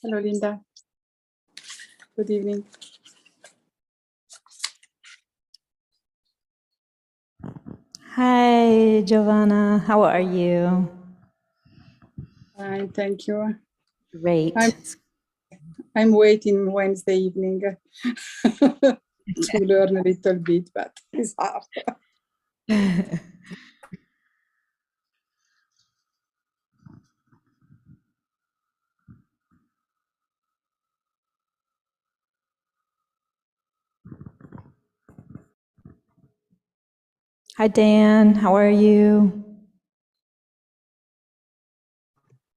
Hello, Linda. Good evening. Hi, Giovanna. How are you? Fine, thank you. Great. I'm waiting Wednesday evening to learn a little bit, but it's hard. Hi, Dan. How are you?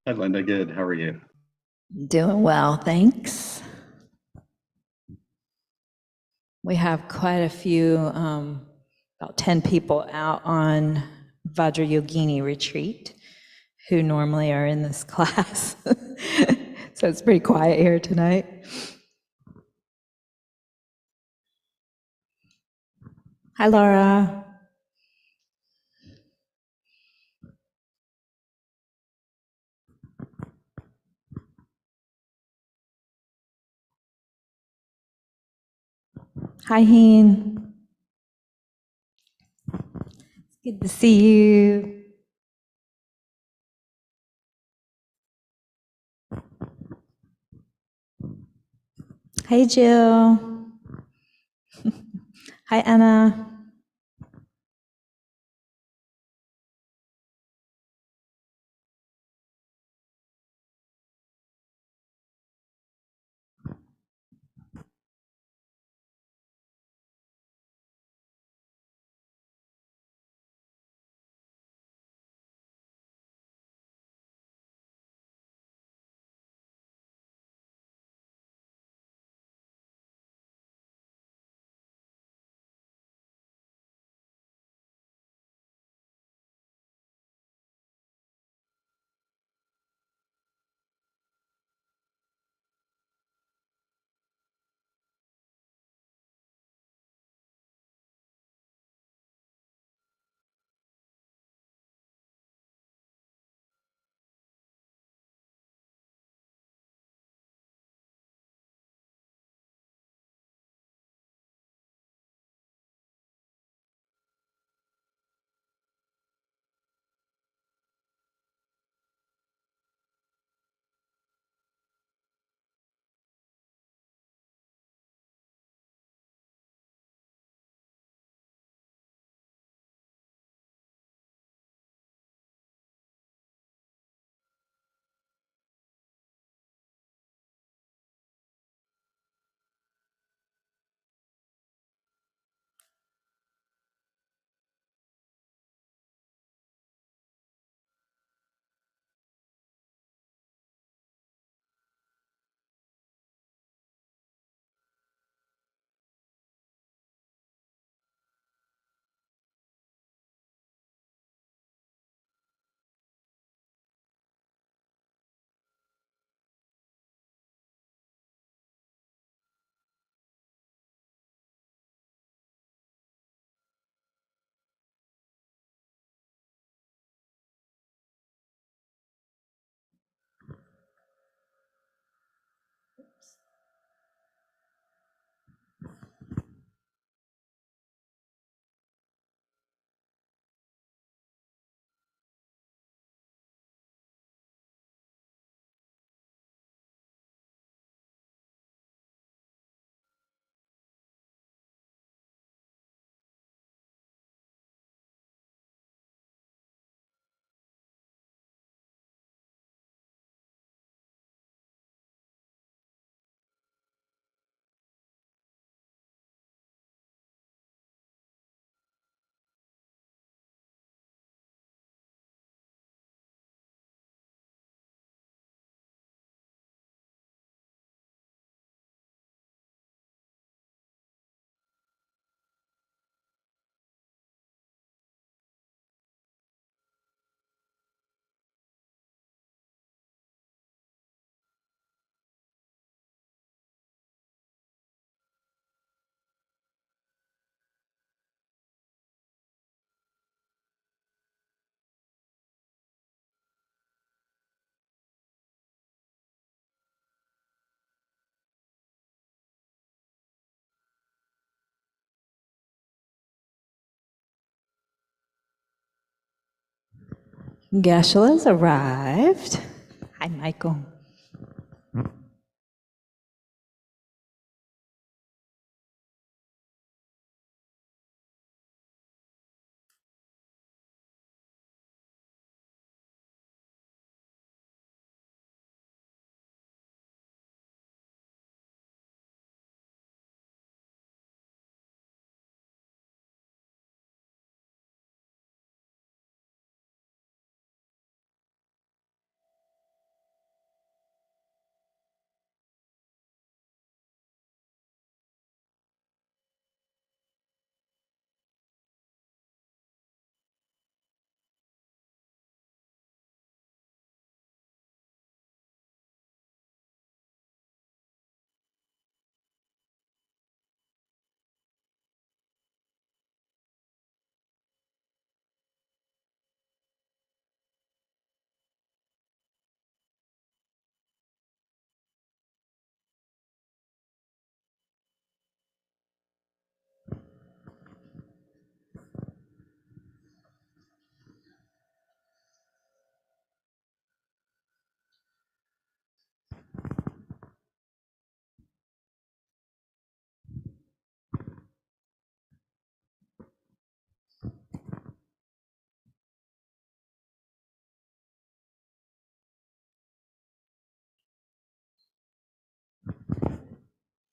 Hi, Linda. Good. How are you? Doing well, thanks. We have quite a few, about 10 people out on Vajrayogini retreat who normally are in this class. So it's pretty quiet here tonight. Hi, Laura. Hi, Heen. It's good to see you. Hey, Jill. Hi, Anna. Geshe-la's arrived. Hi, Michael.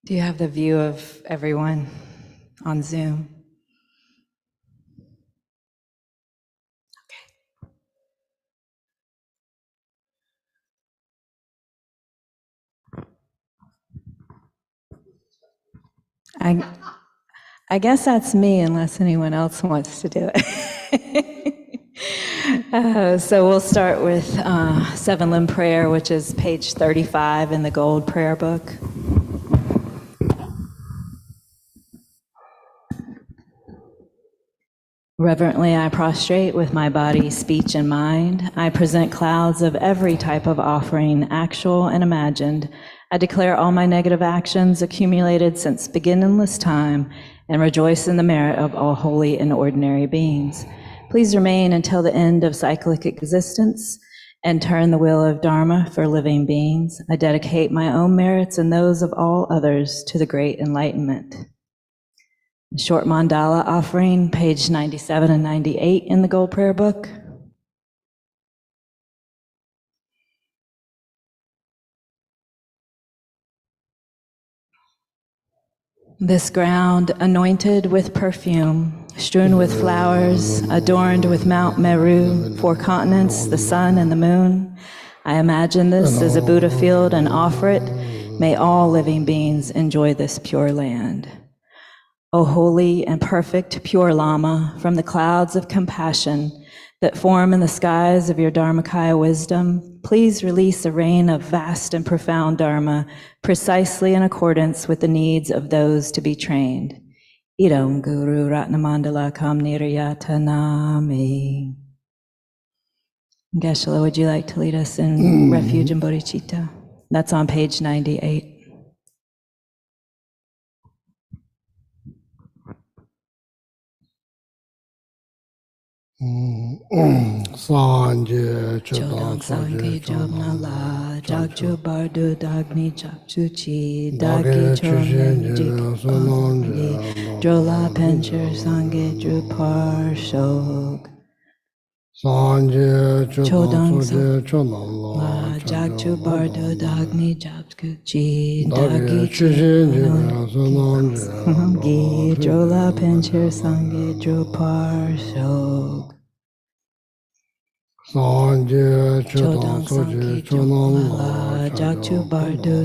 Do you have the view of everyone on Zoom? I guess that's me, unless anyone else wants to do it. So we'll start with Seven Limb Prayer, which is page 35 in the Gold Prayer Book. Reverently, I prostrate with my body, speech, and mind. I present clouds of every type of offering, actual and imagined. I declare all my negative actions accumulated since beginningless time and rejoice in the merit of all holy and ordinary beings. Please remain until the end of cyclic existence and turn the wheel of Dharma for living beings. I dedicate my own merits and those of all others to the great enlightenment. Short mandala offering, page 97 and 98 in the Gold Prayer Book. This ground anointed with perfume, strewn with flowers, adorned with Mount Meru, 4 continents, the sun and the moon. I imagine this as a Buddha field and offer it. May all living beings enjoy this pure land. O holy and perfect pure Lama, from the clouds of compassion that form in the skies of your Dharmakaya wisdom, please release a rain of vast and profound Dharma, precisely in accordance with the needs of those to be trained. Idam Guru Ratnamandala Kam Niryatanami. Geshe-la, would you like to lead us in Refuge and Bodhicitta? That's on page 98. Sanje Chodang Sangye Jobnala, Jakchu Bardu Dagni Chapchuchi, Dagi Chomen Jikpangi, Drola Pencher Sangye Drupar Shog. Sanje Chodang Chodang Jakchu Bardu Dagni Chapchuchi, Dagi Dagi Chomen Jikpangi, Drola Pencher Sangye Drupar Shog. Sanje Chodang Chodang Sangye Jokmala, Jakchu Bardu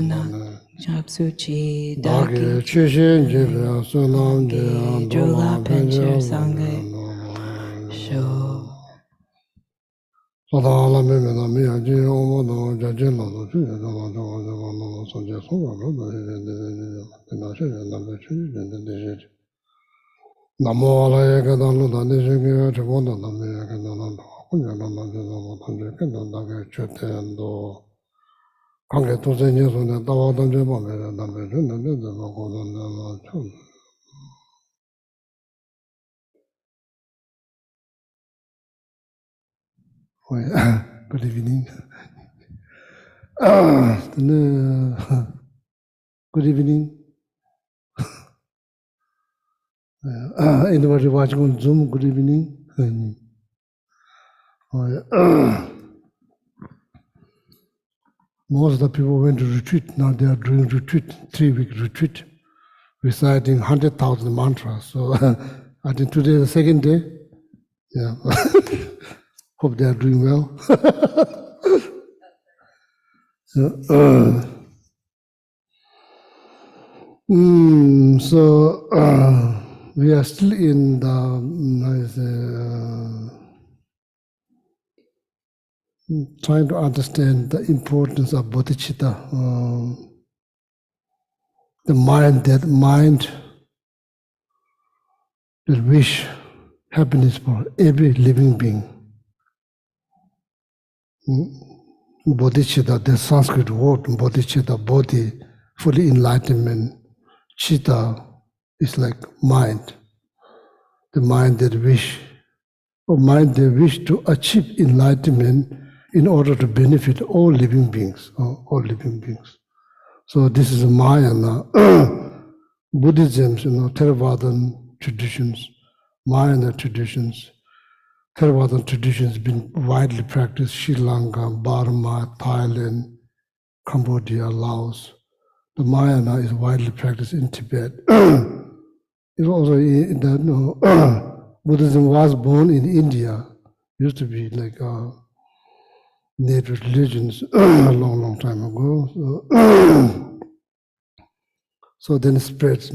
Chapsuchi, Dagi Dagi Chishin Sunam Drola Pencher Sangye Sho. Sadala Mimina Miyaji Omodo Jajilo Sanje Soga Namo Alaya Kadalo Dani Chiboda Namia Kadalo Kunyala Tanjaka Danga Chutendo Kange Tosen Yasuna Tawa Tanjaba Namia Namia Good evening. Good evening. Anybody watching on Zoom, good evening. Most of the people went to retreat. Now they are doing retreat, 3-week retreat, reciting 100,000 mantras. So I think today is the second day. Yeah. Hope they are doing well. So we are still in the trying to understand the importance of bodhicitta, the mind that wish happiness for every living being. Bodhicitta, the Sanskrit word bodhicitta, bodhi, fully enlightenment. Chitta is like mind, the mind that wish to achieve enlightenment in order to benefit all living beings, So this is Mahayana, Buddhism, Theravadan traditions, Mahayana traditions. Theravadan traditions have been widely practiced Sri Lanka, Burma, Thailand, Cambodia, Laos. The Mahayana is widely practiced in Tibet. It's also Buddhism was born in India. Used to be like native religions a long time ago. So then it spreads,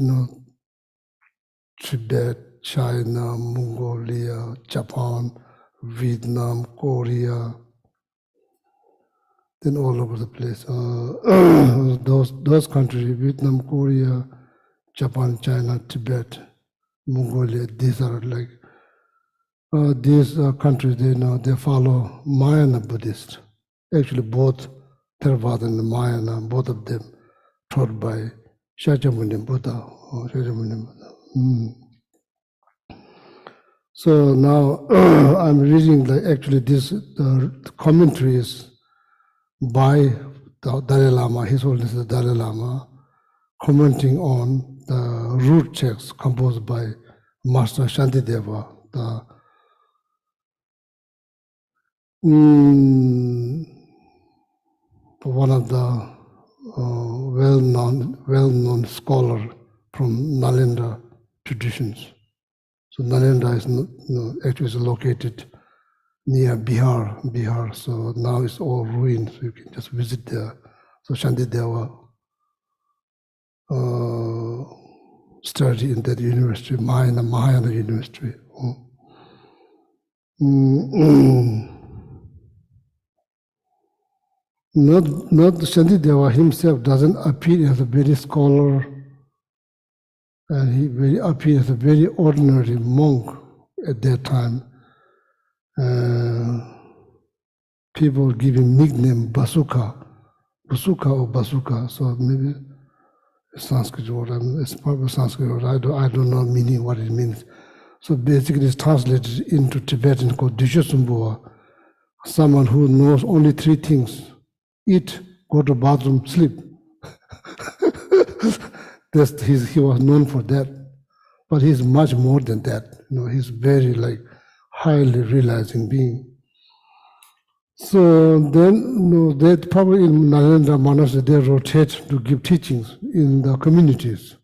Tibet, China, Mongolia, Japan, Vietnam, Korea, then all over the place. Those countries, Vietnam, Korea, Japan, China, Tibet, Mongolia, these are like, these countries, they follow Mahayana Buddhist. Actually, both Theravada and Mahayana, both of them taught by Shakyamuni Buddha. So now I'm reading the commentaries by the Dalai Lama, His Holiness the Dalai Lama, commenting on the root texts composed by Master Shantideva, one of the well-known scholar from Nalanda traditions. So Nalanda is actually located near Bihar. So now it's all ruined. So you can just visit there. So Shantideva studied in that university, Mahayana University. Not Shantideva himself doesn't appear as a very scholar, and he appeared as a very ordinary monk at that time. People give him nickname Basuka or Basuka. So maybe Sanskrit word. It's probably Sanskrit word. I don't know meaning what it means. So basically, it's translated into Tibetan called Dishasumbua. Someone who knows only 3 things: eat, go to bathroom, sleep. He was known for that, but he's much more than that. He's very highly realizing being. So then, they probably in Nalanda Monastery they rotate to give teachings in the communities,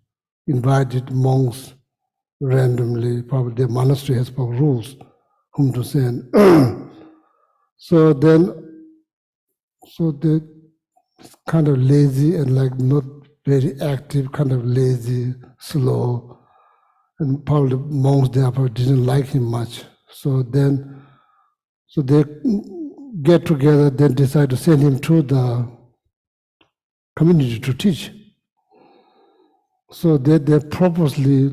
invited monks randomly. Probably the monastery has probably rules whom to send. So they kind of lazy and not very active, kind of lazy, slow, and probably the monks there probably didn't like him much. So they get together, then decide to send him to the community to teach. So they purposely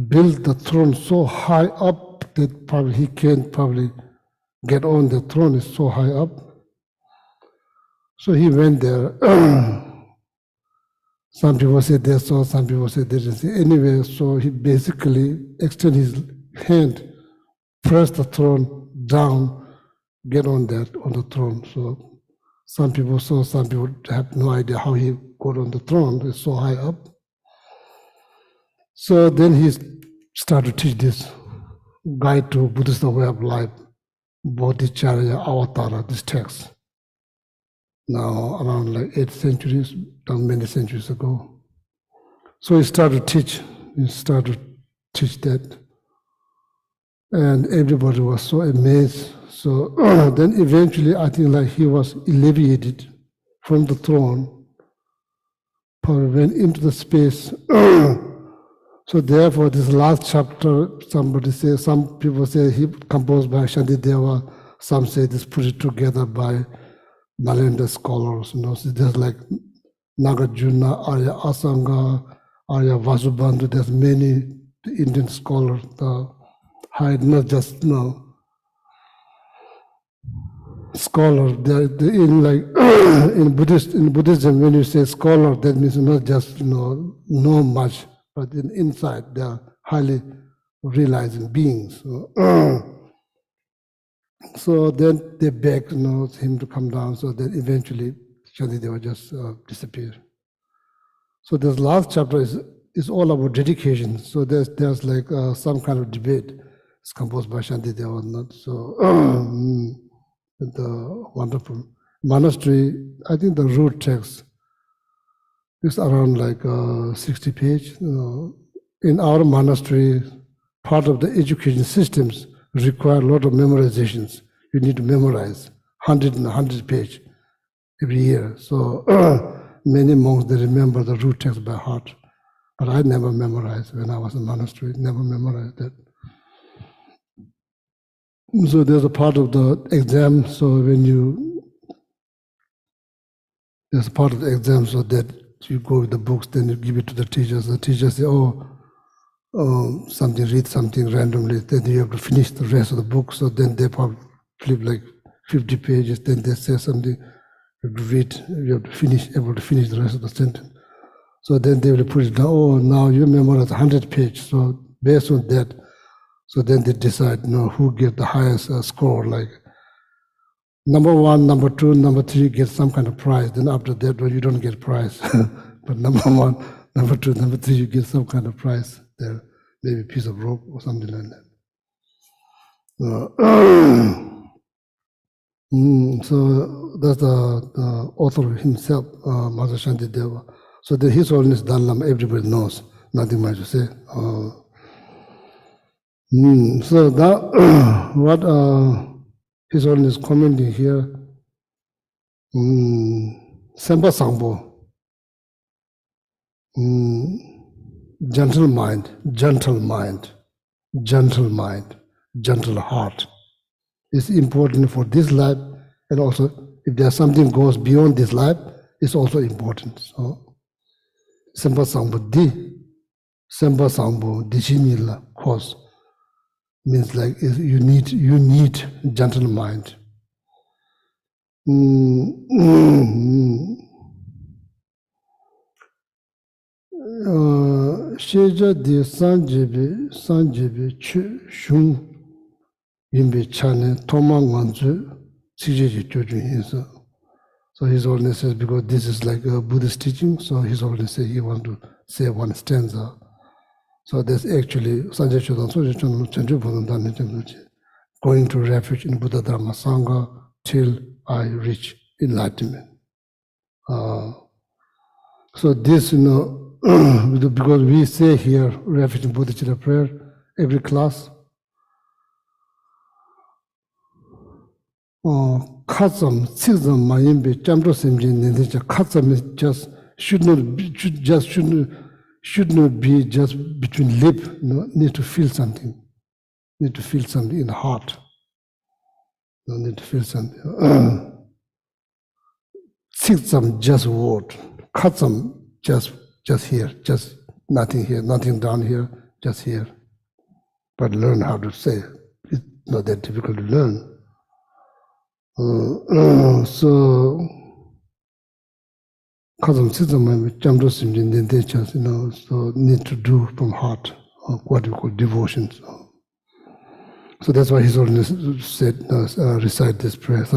built the throne so high up that probably he can't get on the throne. It's so high up. So he went there. Some people say they saw, some people say they didn't see. Anyway, so he basically extended his hand, pressed the throne down, get on the throne. So some people saw, some people have no idea how he got on the throne. It's so high up. So then he started to teach this guide to Buddhist way of life, Bodhicharya Avatara, this text. Now around like 8 centuries, many centuries ago. So he started to teach that. And everybody was so amazed. So then eventually I think like he was alleviated from the throne, probably went into the space. So therefore this last chapter, some people say he composed by Shantideva, some say this put it together by Nalanda scholars. So there's like Nagarjuna, Arya Asanga, Arya Vasubandhu, there's many Indian scholars, not just scholar. They're in like in Buddhism, when you say scholar, that means not just know much, but inside they are highly realizing beings. So then they begged him to come down. So then eventually Shantideva just disappeared. So this last chapter is all about dedication. So there's like some kind of debate. It's composed by Shantideva or not. So the wonderful monastery, I think the root text is around like 60 pages. In our monastery, part of the education systems require a lot of memorizations. You need to memorize 100 page every year. So many monks, they remember the root text by heart. But I never memorized when I was in monastery, never memorized that. So there's a part of the exam, so there's a part of the exam so that you go with the books, then you give it to the teachers. The teachers say, read something randomly, then you have to finish the rest of the book. So then they probably flip like 50 pages, then they say something, you have to read, you have to able to finish the rest of the sentence. So then they will put it down, now you memorize 100 pages. So based on that, so then they decide, who get the highest score, like number 1, number 2, number 3 get some kind of prize. Then after that, you don't get prize. But number 1, number 2, number 3, you get some kind of prize there, maybe a piece of rope or something like that. So that's the author himself, Master Shantideva. So His Holiness Dalai everybody knows, nothing much to say. So that what His Holiness commenting here, Sempa Sangpo, gentle mind, gentle heart is important for this life, and also if there's something goes beyond this life, it's also important. So Sempa Sangpo Dichinila cause means like you need gentle mind. Sheja de sanjebe shung yimbe chane tomang wanzu sijeji jojun yinsa. So His Holiness says, because this is like a Buddhist teaching, so His Holiness says he wants to say one stanza. So there's actually Sanjay Chodan, Soje Chodan, Chenju Bhudan Dani Chenduchi, going to refuge in Buddha Dharma Sangha till I reach enlightenment. So this, because we say here, refuge in Bodhicitta prayer, every class, Khatsam, Siksam, Mayimbe, Chamdo Semjin, Nendecha, Khatsam is just, should not be just between lip, need to feel something. Need to feel something in the heart. Need to feel something. Siksam, just word. Khatsam, just here, just nothing here, nothing down here, just here. But learn how to say. It's not that difficult to learn. So Kazam Siksam, Chamdo Simjin, then they just, so need to do from heart what we call devotion. So that's why His Holiness said, recite this prayer. So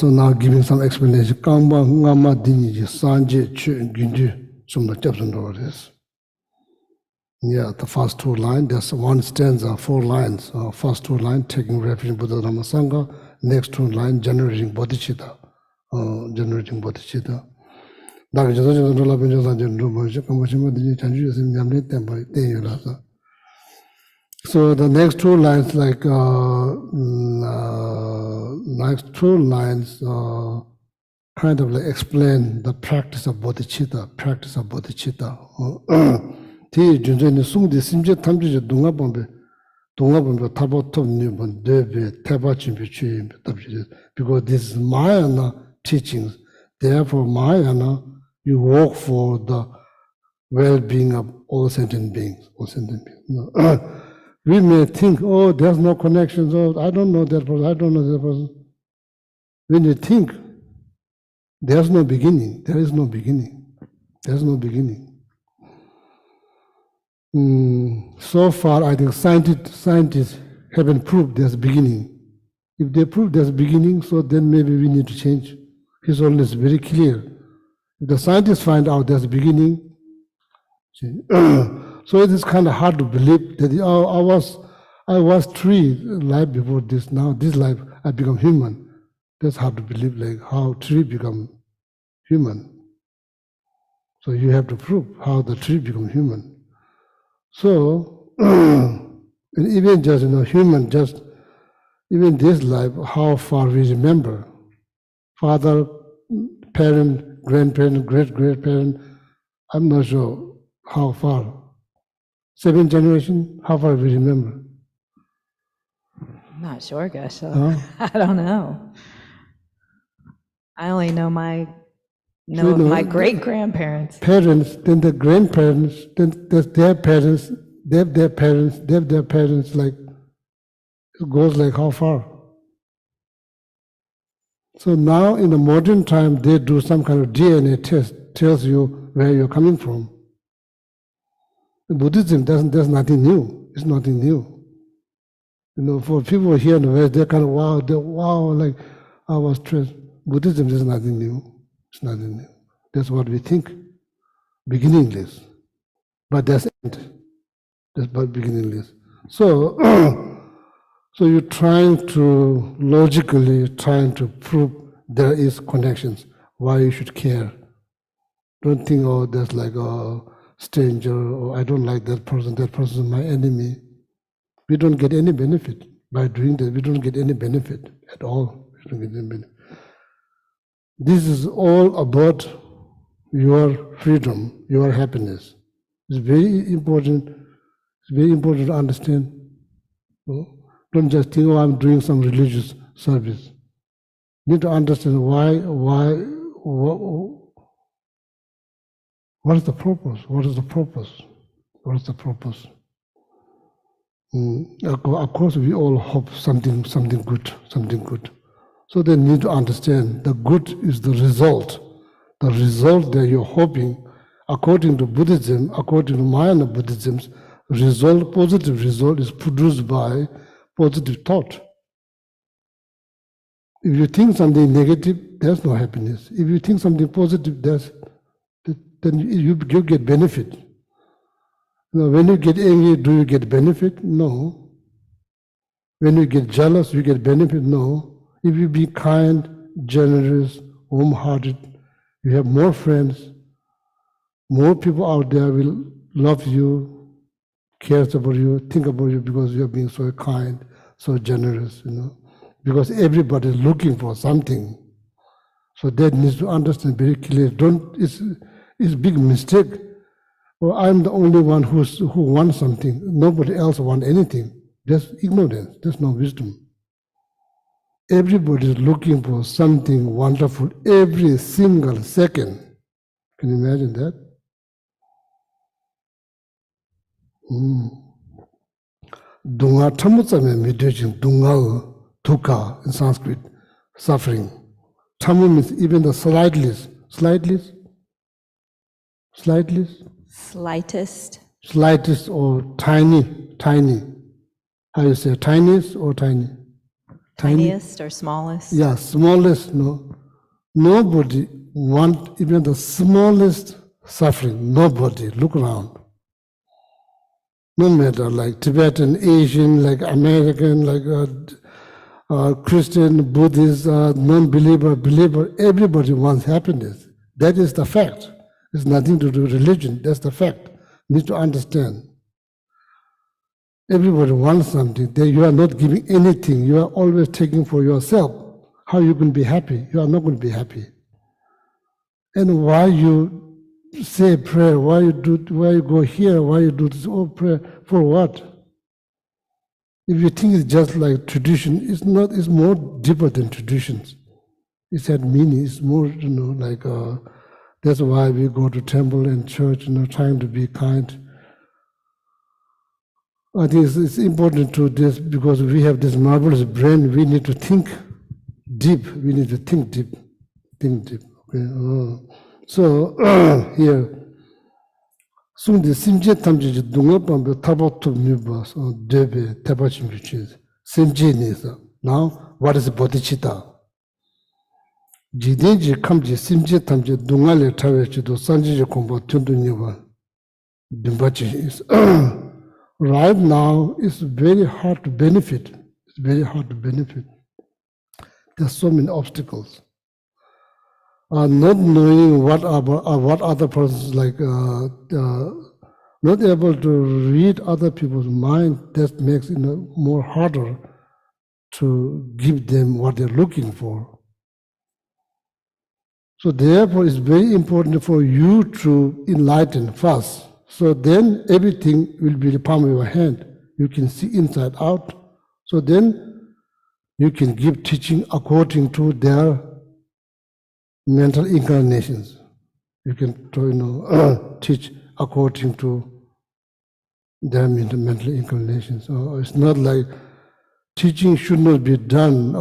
now giving some explanation. Yeah, the first two lines, there's one stanza, 4 lines. First 2 lines, taking refuge in Buddha Dhamma Sangha. Next 2 lines, generating bodhicitta. Generating bodhicitta. So the next 2 lines, next 2 lines, kind of like explain the practice of bodhicitta. Practice of bodhicitta. Ti junjeni sungdi simje tamji dunga bombe tabo top newborn debe taba chimpi chimpi tabji. Because this is Mahayana teachings. Therefore, Mahayana, you work for the well-being of all sentient beings. All sentient beings. We may think, oh, there's no connection. Oh, I don't know that person. I don't know that person. When you think, there's no beginning. There is no beginning. There's no beginning. So far, I think scientists haven't proved there's a beginning. If they prove there's a beginning, so then maybe we need to change. His Holiness is very clear. If the scientists find out there's a beginning, so it is kind of hard to believe that I was tree life before this. Now this life I become human. That's hard to believe, like how tree become human. So you have to prove how the tree become human. So, and even just, human, just, even this life, how far we remember. Father, parent, grandparent, great-great-parent, I'm not sure how far. 7th generation, how far we remember? I'm not sure, Geshe. I don't know. I only know my great-grandparents. Parents, then the grandparents, then their parents, their parents, their parents, like, it goes like how far? So now in the modern time, they do some kind of DNA test, tells you where you're coming from. In Buddhism, there's nothing new. It's nothing new. For people here in the West, they're kind of wow, like I was stressed. Buddhism is nothing new. It's nothing new. That's what we think, beginningless. But that's end. That's but beginningless. So, so you're trying to logically prove there is connections. Why you should care? Don't think, oh, there's like a stranger, or I don't like that person is my enemy. We don't get any benefit by doing that. We don't get any benefit at all. We don't get any benefit. This is all about your freedom, your happiness. It's very important. It's very important to understand. Don't just think, oh, I'm doing some religious service. You need to understand what is the purpose? What is the purpose? What is the purpose? Of course, we all hope something good. So they need to understand the good is the result. The result that you're hoping, according to Buddhism, according to Mahayana Buddhism's result, positive result is produced by positive thought. If you think something negative, there's no happiness. If you think something positive, then you get benefit. When you get angry, do you get benefit? No. When you get jealous, you get benefit? No. If you be kind, generous, warm-hearted, you have more friends, more people out there will love you, cares about you, think about you because you're being so kind, so generous, because everybody is looking for something. So that needs to understand very clearly. It's a big mistake. Well, I'm the only one who wants something. Nobody else wants anything. That's ignorance. That's no wisdom. Everybody is looking for something wonderful every single second. Can you imagine that? Dunga tamutsame meditation, dunga dukkha in Sanskrit, suffering. Tamu means even the slightest. Slightest. slightest or tiny. How you say, tiniest or tiny? Tiniest or smallest? Yeah, smallest, no. Nobody want even the smallest suffering. Nobody. Look around. No matter like Tibetan, Asian, like American, like Christian, Buddhist, non-believer, believer, everybody wants happiness. That is the fact. It's nothing to do with religion. That's the fact. You need to understand. Everybody wants something. Then you are not giving anything. You are always taking for yourself. How you can be happy? You are not going to be happy. And why you say prayer? Why you go here? Why you do this? Oh, prayer for what? If you think it's just like tradition, it's not. It's more deeper than traditions. It's had meaning. It's more, like. That's why we go to temple and church, trying to be kind. I think it's important to this because we have this marvelous brain. We need to think deep. We need to think deep. Think deep. Okay. So here, soon the simje tamji dunga pambe tabotu nubas debe tabachim bichis. Simje nisa. Now, what is bodhicitta? Jidenji kamji simje tamji dunga le tawechido sanji kombo tundu niwa. Dimbachi is. Right now, it's very hard to benefit. It's very hard to benefit. There's so many obstacles. Not knowing what other persons like, not able to read other people's mind, that makes it more harder to give them what they're looking for. So therefore, it's very important for you to enlighten first. So then everything will be the palm of your hand. You can see inside out. So then you can give teaching according to their mental inclinations. You can teach according to their mental inclinations. It's not like teaching should not be done.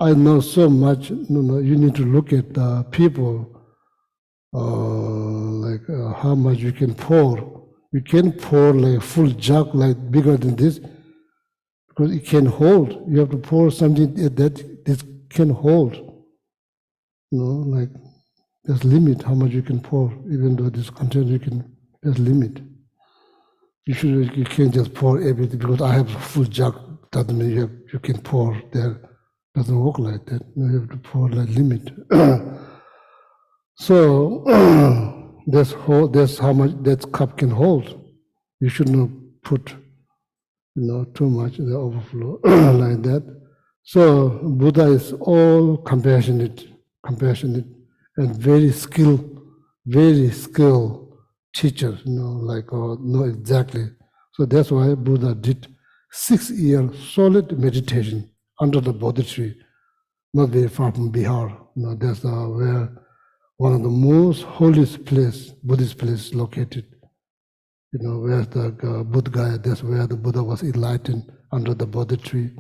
I know so much. No, you need to look at the people. How much you can pour. You can't pour like full jug like bigger than this because it can hold. You have to pour something that this can hold. There's limit how much you can pour. Even though this container there's limit. You can't just pour everything because I have a full jug. Doesn't mean you can pour there. Doesn't work like that. You have to pour like limit. So that's how much that cup can hold. You should not put too much in the overflow like that. So Buddha is all compassionate, and very skilled teacher. Know exactly. So that's why Buddha did 6 years solid meditation under the Bodhi tree, not very far from Bihar. That's where one of the most holiest place, Buddhist place located. Where the Buddha Gaya, that's where the Buddha was enlightened under the Bodhi tree.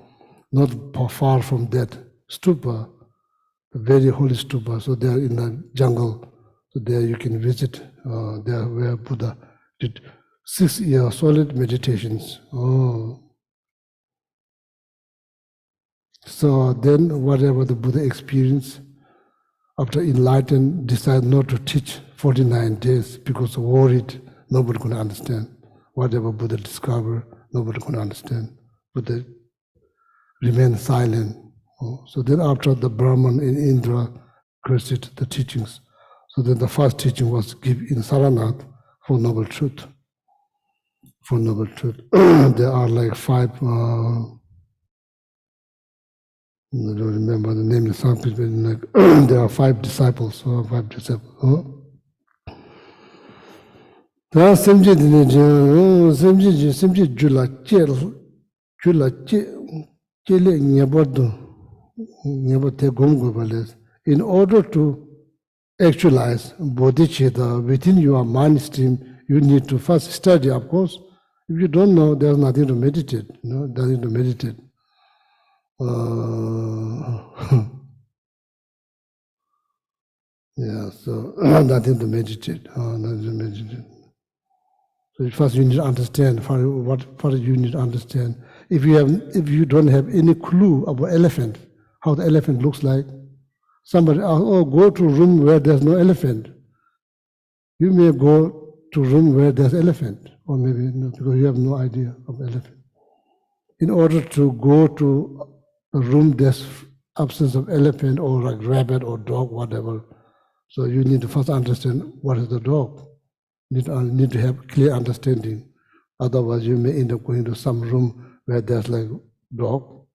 Not far from that stupa, a very holy stupa. So they're in the jungle. So there you can visit, there where Buddha did 6 years solid meditations. So then whatever the Buddha experienced, after enlightened, decided not to teach 49 days because worried nobody could understand. Whatever Buddha discovered, nobody could understand. Buddha remained silent. So then after the Brahman in Indra requested the teachings, so then the first teaching was give in Saranath for noble truth. For noble truth. There are like 5, I don't remember the name of Sanskrit, but there are 5 disciples. In order to actualize bodhicitta within your mind stream, you need to first study, of course. If you don't know, there's nothing to meditate. Nothing to meditate. So nothing to meditate. Nothing to meditate. So first you need to understand what you need to understand. If you don't have any clue about elephant, how the elephant looks like, somebody asks, oh, go to a room where there's no elephant. You may go to a room where there's elephant, or maybe not, because you have no idea of elephant. In order to go to a room there's absence of elephant or like rabbit or dog, whatever, so you need to first understand what is the dog. You need to have clear understanding. Otherwise, you may end up going to some room where there's like dog.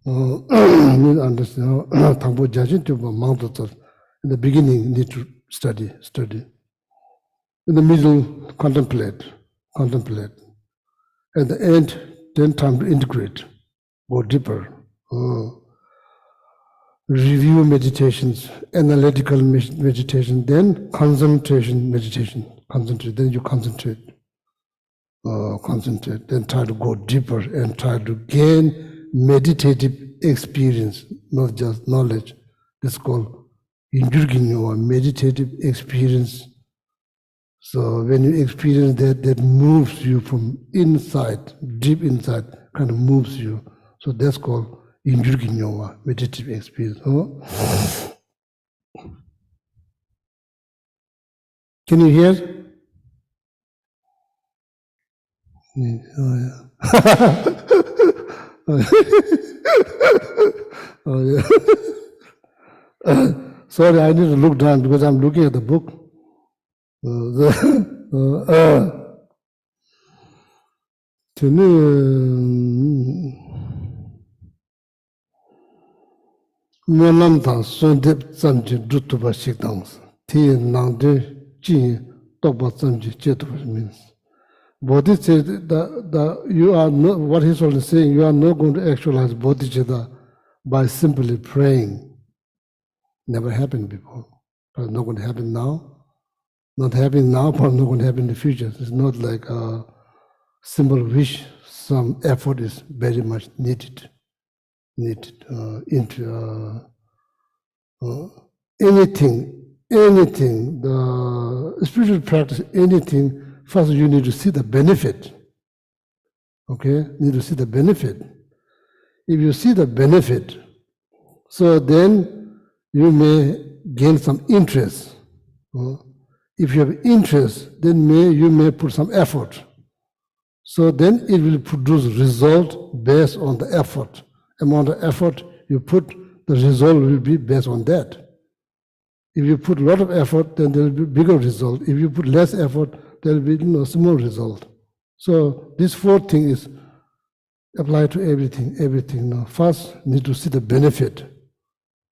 You need to understand. In the beginning, you need to study. In the middle, contemplate. At the end, then time to integrate, go deeper. Review meditations, analytical meditation, then concentration meditation. Then you concentrate, then try to go deeper and try to gain meditative experience, not just knowledge. It's called meditative experience. So when you experience that moves you from inside, deep inside, kind of moves you. So that's called meditative experience. Can you hear? Oh, yeah. Oh, yeah. Sorry, I need to look down because I'm looking at the book. Melamta Sundip Sanji Dutuba Shikdans, T Nangde Ji Toba Sanji Chetuba means. Bodhisattva, you are not, what he's only saying, you are not going to actualize Bodhisattva by simply praying. Never happened before. But not going to happen now. Not happening now, but not going to happen in the future. It's not like a simple wish. Some effort is very much needed into anything, the spiritual practice, anything. First, you need to see the benefit. Okay, need to see the benefit. If you see the benefit, so then you may gain some interest. If you have interest, then you may put some effort. So then it will produce result based on the effort. Amount of effort you put, the result will be based on that. If you put a lot of effort, then there will be bigger result. If you put less effort, there will be small result. So these four things apply to everything. Now, first, need to see the benefit.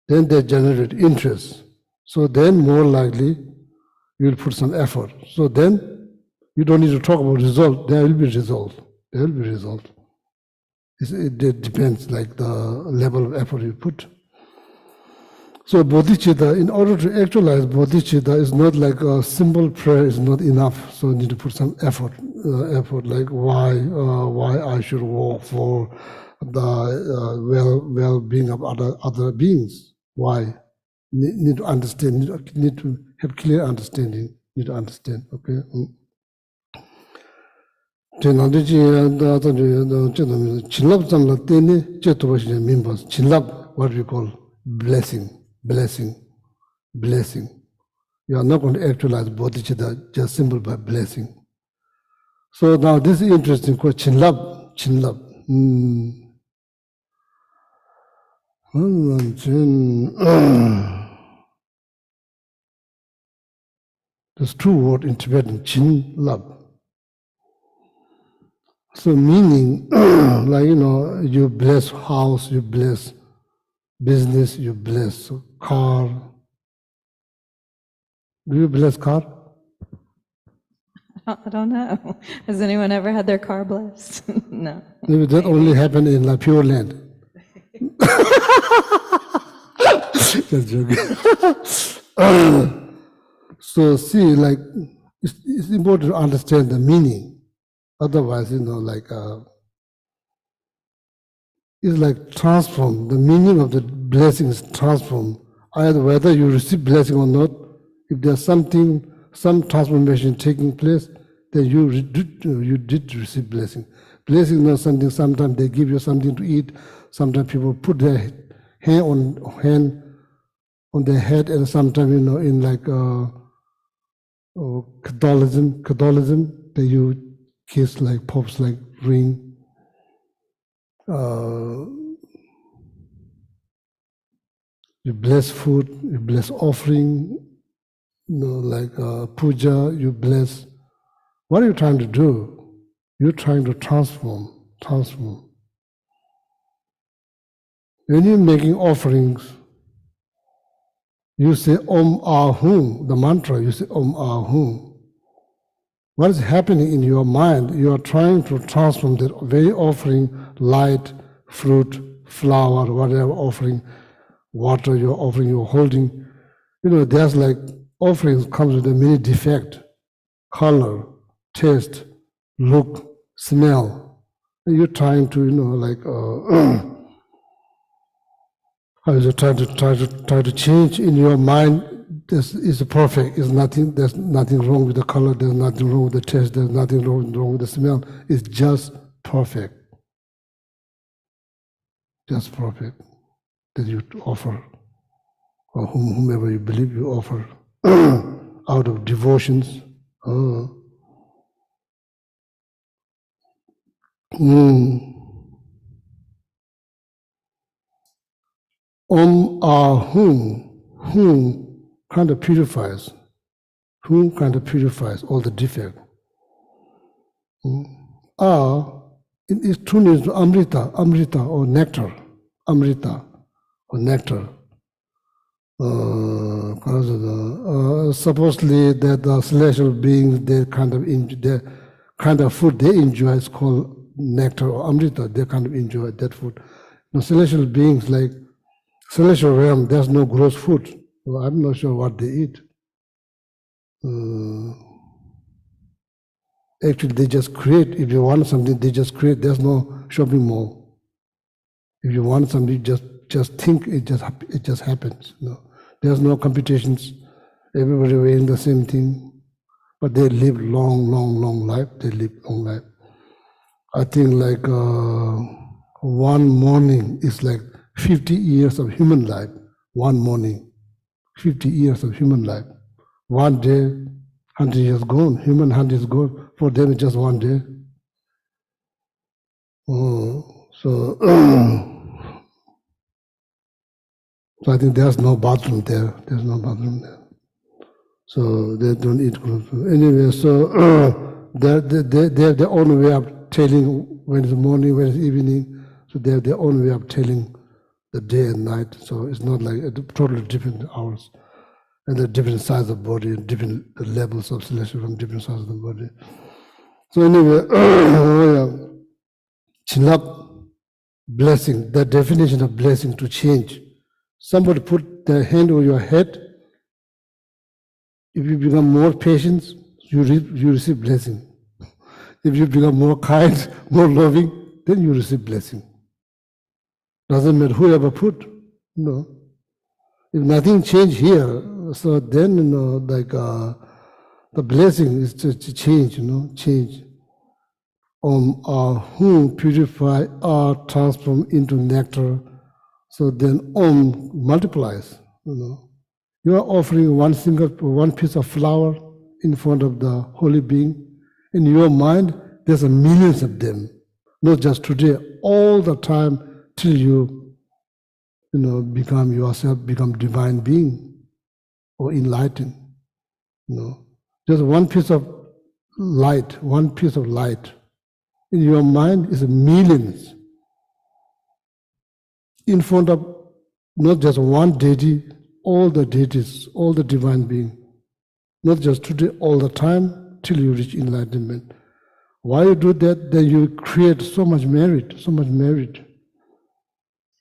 Then they generate interest. So then more likely, you will put some effort. So then you don't need to talk about result. There will be result. It depends like the level of effort you put. So bodhicitta, in order to actualize bodhicitta, is not like a simple prayer is not enough. So you need to put some effort. Like why I should work for the well-being of other beings. Why? Need to understand. Need to have clear understanding. Need to understand. Okay. What we call blessing. You are not going to actualize bodhicitta just simple by blessing. So now this is interesting. Chinlab. There's two words in Tibetan, Chinlab. So meaning, like, you bless house, you bless business, you bless car. Do you bless car? I don't know. Has anyone ever had their car blessed? No. Maybe that only happened in like Pure Land. Just joking. So see, like, it's important to understand the meaning. Otherwise, it's like transform. The meaning of the blessing is transform. Either whether you receive blessing or not, if there's some transformation taking place, then you did receive blessing. Blessing is not something, sometimes they give you something to eat, sometimes people put their hand on their head, and sometimes, in like Catholicism, they use kiss like pops, like ring. You bless food, you bless offering, like puja, you bless. What are you trying to do? You're trying to transform. When you're making offerings, you say Om Ahum, the mantra, you say Om Ahum. What is happening in your mind? You are trying to transform that very offering, light, fruit, flower, whatever offering, water you're offering, you're holding. There's like offerings comes with a many defect, color, taste, look, smell. And you're trying to, try to change in your mind. This is perfect. There's nothing wrong with the color. There's nothing wrong with the taste. There's nothing wrong with the smell. It's just perfect. Just perfect that you offer, or whomever you believe you offer, out of devotions. Om Ahum, Hum kind of purifies. Hum kind of purifies all the defect. It is tuned into Amrita or nectar. Amrita or nectar. Supposedly that the celestial beings, the kind of food they enjoy is called nectar or Amrita. They kind of enjoy that food. Celestial beings, like celestial realm, there's no gross food. So I'm not sure what they eat. Actually, they just create. If you want something, they just create. There's no shopping mall. If you want something, just think. It just happens. There's no competitions. Everybody wearing the same thing, but they live long life. They live long life. I think like one morning is like 50 years of human life. One morning, 50 years of human life. One day, 100 years gone. Human 100 is gone. For them, it's just one day. So I think there's no bathroom there. There's no bathroom there. So they don't eat gross food. Anyway, so they have their own way of telling when it's morning, when it's evening. So they have their own way of telling the day and night. So it's not like totally different hours. And the different size of body, different levels of celestial from different sides of the body. So anyway, Chinab, blessing, the definition of blessing to change. Somebody put their hand over your head. If you become more patient, you receive blessing. If you become more kind, more loving, then you receive blessing. Doesn't matter whoever put, no. If nothing change here, so then the blessing is to change, change. Whom purify are transformed into nectar. So then Om multiplies. You are offering one piece of flower in front of the holy being. In your mind, there's a millions of them. Not just today, all the time till you become yourself, become divine being or enlightened. Just one piece of light, in your mind is millions. In front of not just one deity, all the deities, all the divine being. Not just today, all the time, till you reach enlightenment. Why you do that? Then you create so much merit.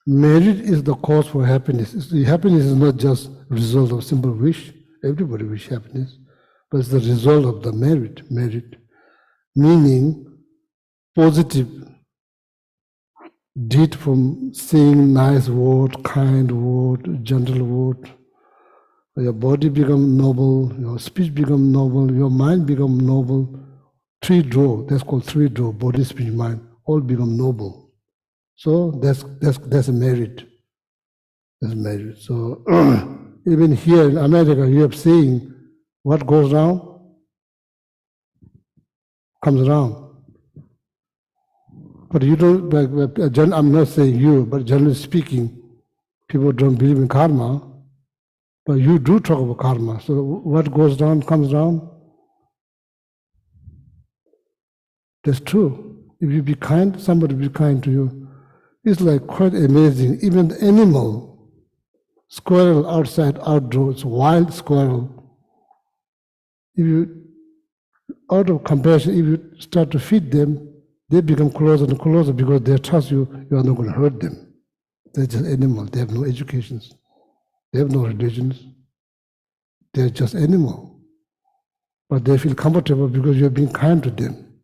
Merit is the cause for happiness. Happiness is not just result of simple wish. Everybody wish happiness, but it's the result of the merit. Meaning positive deed from saying nice word, kind word, gentle word. Your body become noble, your speech become noble, your mind become noble. three draw, that's called three draw, body, speech, mind, all become noble. So that's a merit. That's merit. So even here in America, you have saying what goes around comes around. But you don't, I'm not saying you, but generally speaking, people don't believe in karma, but you do talk about karma. So what goes down comes down. That's true. If you be kind, somebody will be kind to you. It's like quite amazing. Even the animal, squirrel outside, outdoors, wild squirrel, if you, out of compassion, if you start to feed them, they become closer and closer because they trust you, you are not going to hurt them. They're just animals. They have no educations. They have no religions. They're just animals. But they feel comfortable because you're being kind to them.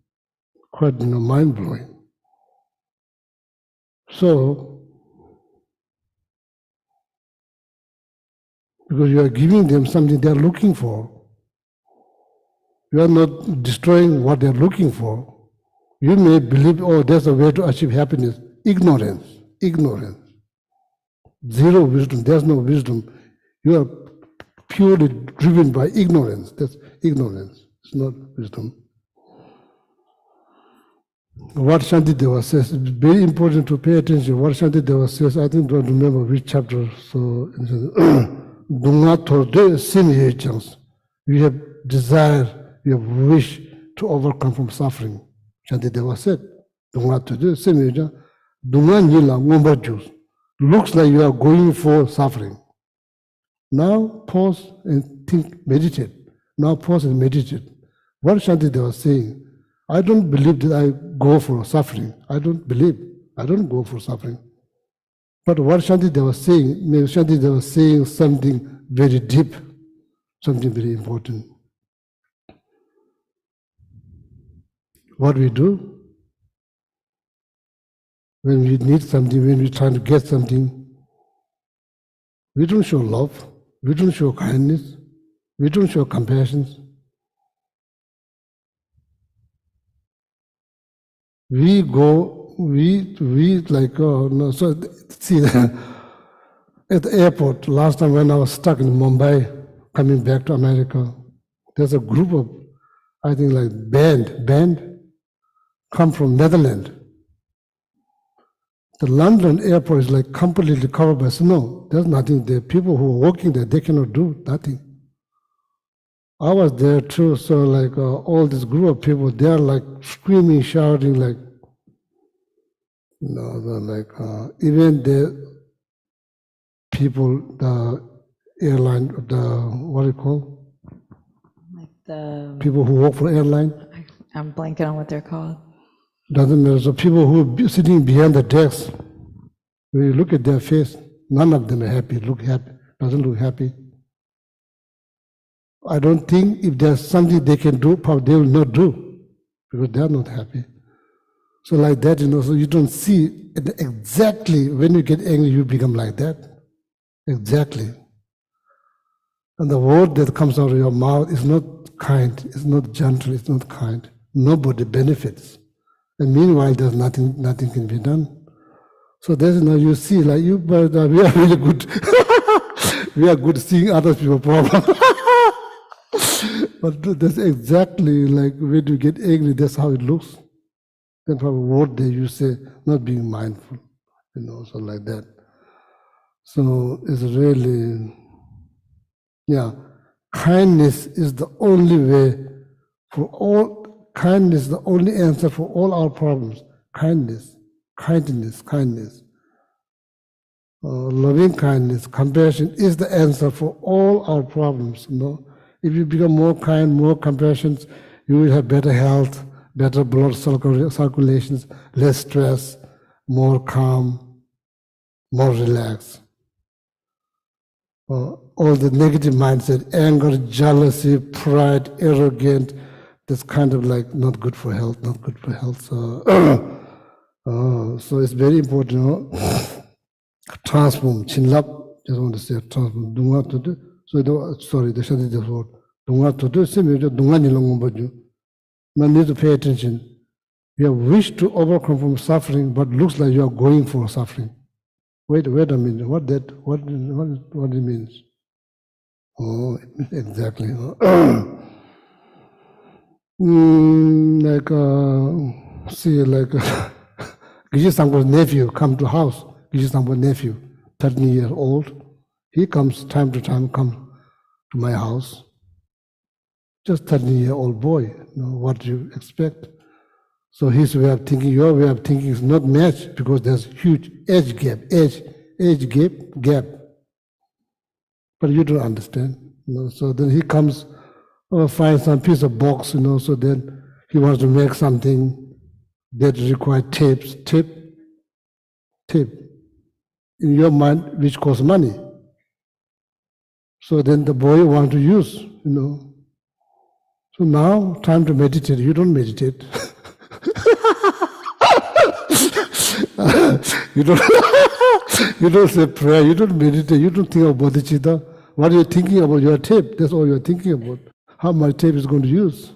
Quite mind-blowing. So, because you are giving them something they are looking for, you are not destroying what they are looking for. You may believe, oh, there's a way to achieve happiness. Ignorance. Zero wisdom. There's no wisdom. You are purely driven by ignorance. That's ignorance. It's not wisdom. What Shantideva says, it's very important to pay attention. What Shantideva says, I think don't remember which chapter. So, we have desire, we have wish to overcome from suffering. Shantideva said, looks like you are going for suffering. Now pause and think, meditate. Now pause and meditate. What Shantideva was saying, I don't believe that I go for suffering. I don't go for suffering. But what Shantideva was saying, maybe Shantideva was saying something very deep, something very important. What we do, when we need something, when we're trying to get something, we don't show love, we don't show kindness, we don't show compassion. We like, oh no, so see, at the airport, last time when I was stuck in Mumbai, coming back to America, there's a group of, I think like band, come from Netherlands. The London airport is like completely covered by snow. There's nothing there. People who are working there, they cannot do nothing. I was there too, so like all this group of people, they're like screaming, shouting, like, you know, like even the people, the airline, what do you call? Like the people who work for airline. I'm blanking on what they're called. Doesn't matter. So people who are sitting behind the desk, when you look at their face, none of them are happy, doesn't look happy. I don't think if there's something they can do, they will not do, because they are not happy. So like that, you know, so you don't see exactly when you get angry, you become like that. Exactly. And the word that comes out of your mouth is not kind, it's not gentle, it's not kind. Nobody benefits. And meanwhile, there's nothing can be done. So there's now you see, like you, but we are really good. We are good seeing other people's problems. But that's exactly like when you get angry, that's how it looks. Then from a word that you say, not being mindful, you know, so like that. So it's really, yeah, kindness is the only way for all. Kindness is the only answer for all our problems. Kindness. Loving kindness, compassion is the answer for all our problems. You know? If you become more kind, more compassionate, you will have better health, better blood circulations, less stress, more calm, more relaxed. All the negative mindset, anger, jealousy, pride, arrogance, that's kind of like not good for health. So, so it's very important, you know? Transform, chinlap, just want to say transform. Dunga to do, so sorry, the Shantideva word. Dunga to do, same way, dunga nilong baju. Now need to pay attention. You have wished to overcome from suffering, but looks like you are going for suffering. Wait a minute. What it means? Oh, exactly. Geshe Sangpo's nephew come to house. Geshe Sangpo's nephew, 13 years old. He comes time to time, come to my house. Just 13-year-old boy. What do you expect? So his way of thinking, your way of thinking is not matched because there's huge age gap. But you don't understand. So then he comes, finds some piece of box, so then he wants to make something that requires tape. In your mind, which costs money. So then the boy wants to use, So now, time to meditate. You don't meditate. you don't say prayer, you don't meditate, you don't think of bodhicitta. What are you thinking about? Your tape, that's all you're thinking about. How much tape is going to use?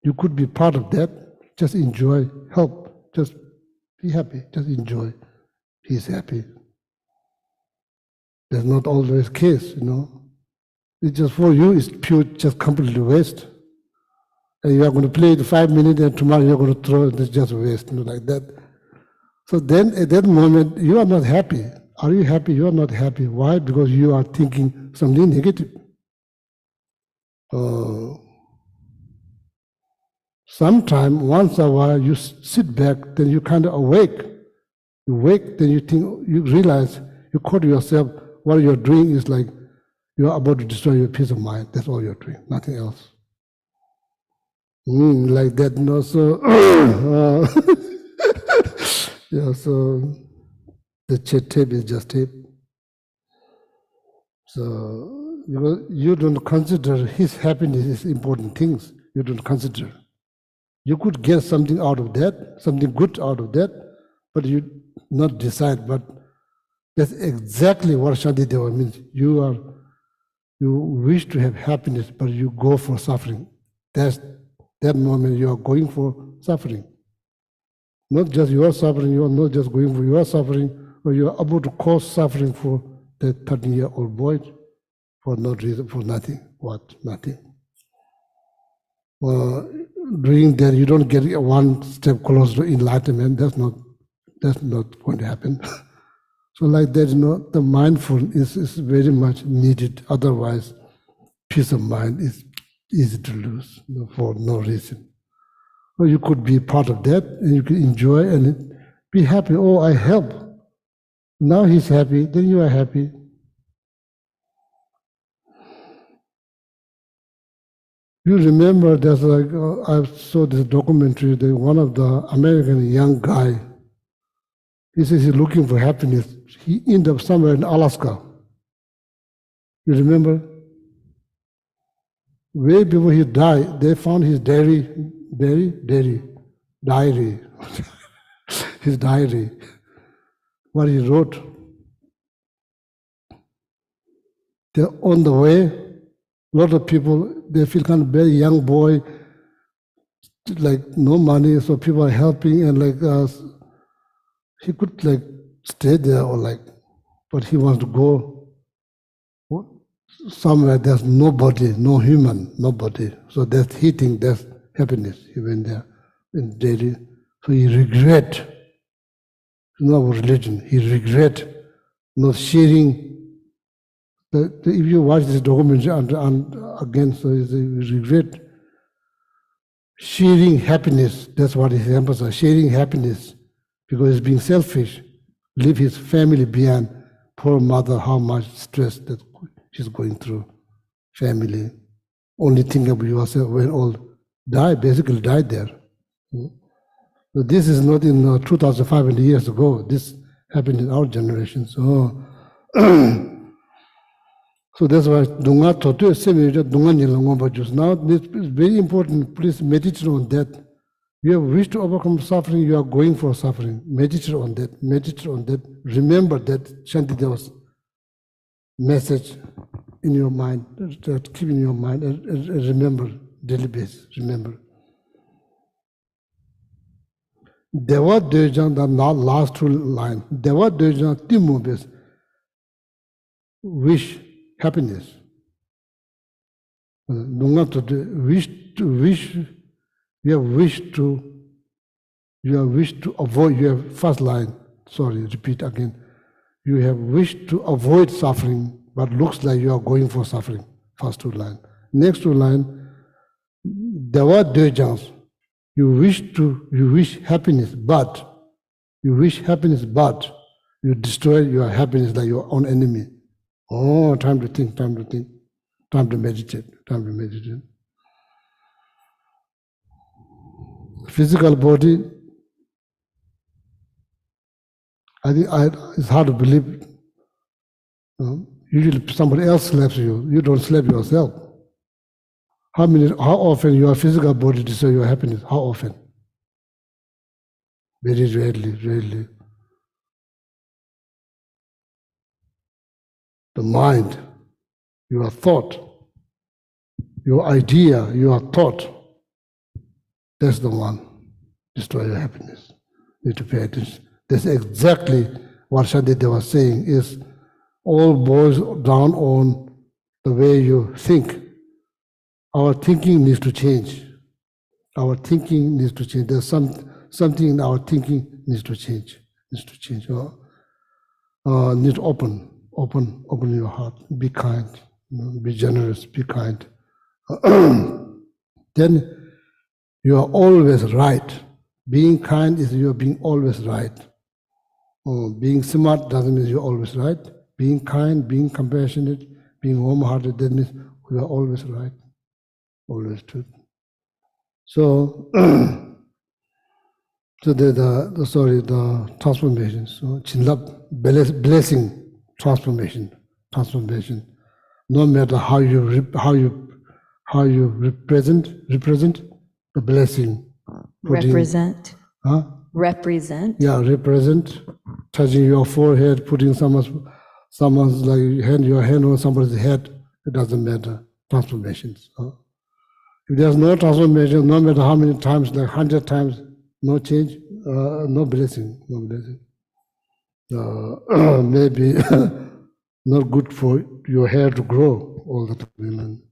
You could be part of that. Just enjoy, help, just be happy, just enjoy. He's happy. That's not always the case, It's just for you, it's pure, just completely waste. And you are going to play it 5 minutes and tomorrow you're going to throw it, it's just waste, like that. So then at that moment, you are not happy. Are you happy? You are not happy. Why? Because you are thinking something negative. Sometime, once a while, you sit back, then you kind of awake. You wake, then you think, you realize, you caught yourself, what you're doing is like, you're about to destroy your peace of mind. That's all you're doing, nothing else. Like that, so, yeah, so the tape is just tape. So, because you don't consider his happiness is important things. You don't consider. You could get something out of that, something good out of that, but you not decide. But that's exactly what Shantideva means. You wish to have happiness, but you go for suffering. That's that moment you are going for suffering. Not just your suffering, you are not just going for your suffering, but you are about to cause suffering for that 13-year-old boy for no reason, for nothing. What? Nothing. Doing that, you don't get one step closer to enlightenment. That's not going to happen. So like that, the mindfulness is very much needed. Otherwise, peace of mind is easy to lose for no reason. Or you could be part of that and you can enjoy and be happy. Oh, I help. Now he's happy, then you are happy. You remember there's I saw this documentary that one of the American young guy, he says he's looking for happiness. He ended up somewhere in Alaska. You remember? Way before he died, they found his diary, his diary, what he wrote. They're on the way, a lot of people, they feel kind of very young boy, like no money, so people are helping, and he could stay there but he wants to go somewhere there's nobody, no human, nobody. So that's he thinks that's happiness. He went there in Delhi. So he regret, no religion, he regret not sharing. If you watch this documentary again, so he regret sharing happiness. That's what he emphasized, sharing happiness, because he's being selfish, leave his family behind. Poor mother, how much stress that she's going through, family. Only think of yourself when all basically died there. So this is not in 2,500 years ago. This happened in our generation. So, so that's why Dunga Totu Seminator Dunga Nilangomba Jus. Now this is very important. Please meditate on that. You have wished to overcome suffering, you are going for suffering. Meditate on that, meditate on that. Remember that Shantideva's message in your mind, keep in your mind, and remember, daily basis, remember. Deva Dejan, the last two line. Deva Dejan Timubis, wish happiness. Wish, you have wished to avoid, you have first line, sorry, repeat again. You have wished to avoid suffering, but looks like you are going for suffering. First two line. Next two line, Deva Dejans. You wish happiness, but you destroy your happiness like your own enemy. Oh, time to think, time to meditate. Physical body, I think it's hard to believe. Usually somebody else slaps you. You don't slap yourself. How often your physical body destroys your happiness? How often? Very rarely. The mind, your thought, your idea, your thought, that's the one destroy your happiness. You need to pay attention. That's exactly what Shantideva was saying, is all boils down on the way you think. Our thinking needs to change. There's something in our thinking needs to change. Need to open your heart. Be kind. Be generous. Be kind. Then you are always right. Being kind is you are being always right. Being smart doesn't mean you're always right. Being kind, being compassionate, being warm-hearted, that means we are always right. Always truth. So, the transformation. So, Chinlap, blessing, transformation. No matter how you represent the blessing. Represent. Huh? Represent. Yeah, represent. Touching your forehead, putting someone's like your hand on somebody's head. It doesn't matter. Transformations. Huh? If there's no transformation, no matter how many times, like 100 times, no change, no blessing. Maybe not good for your hair to grow all the time.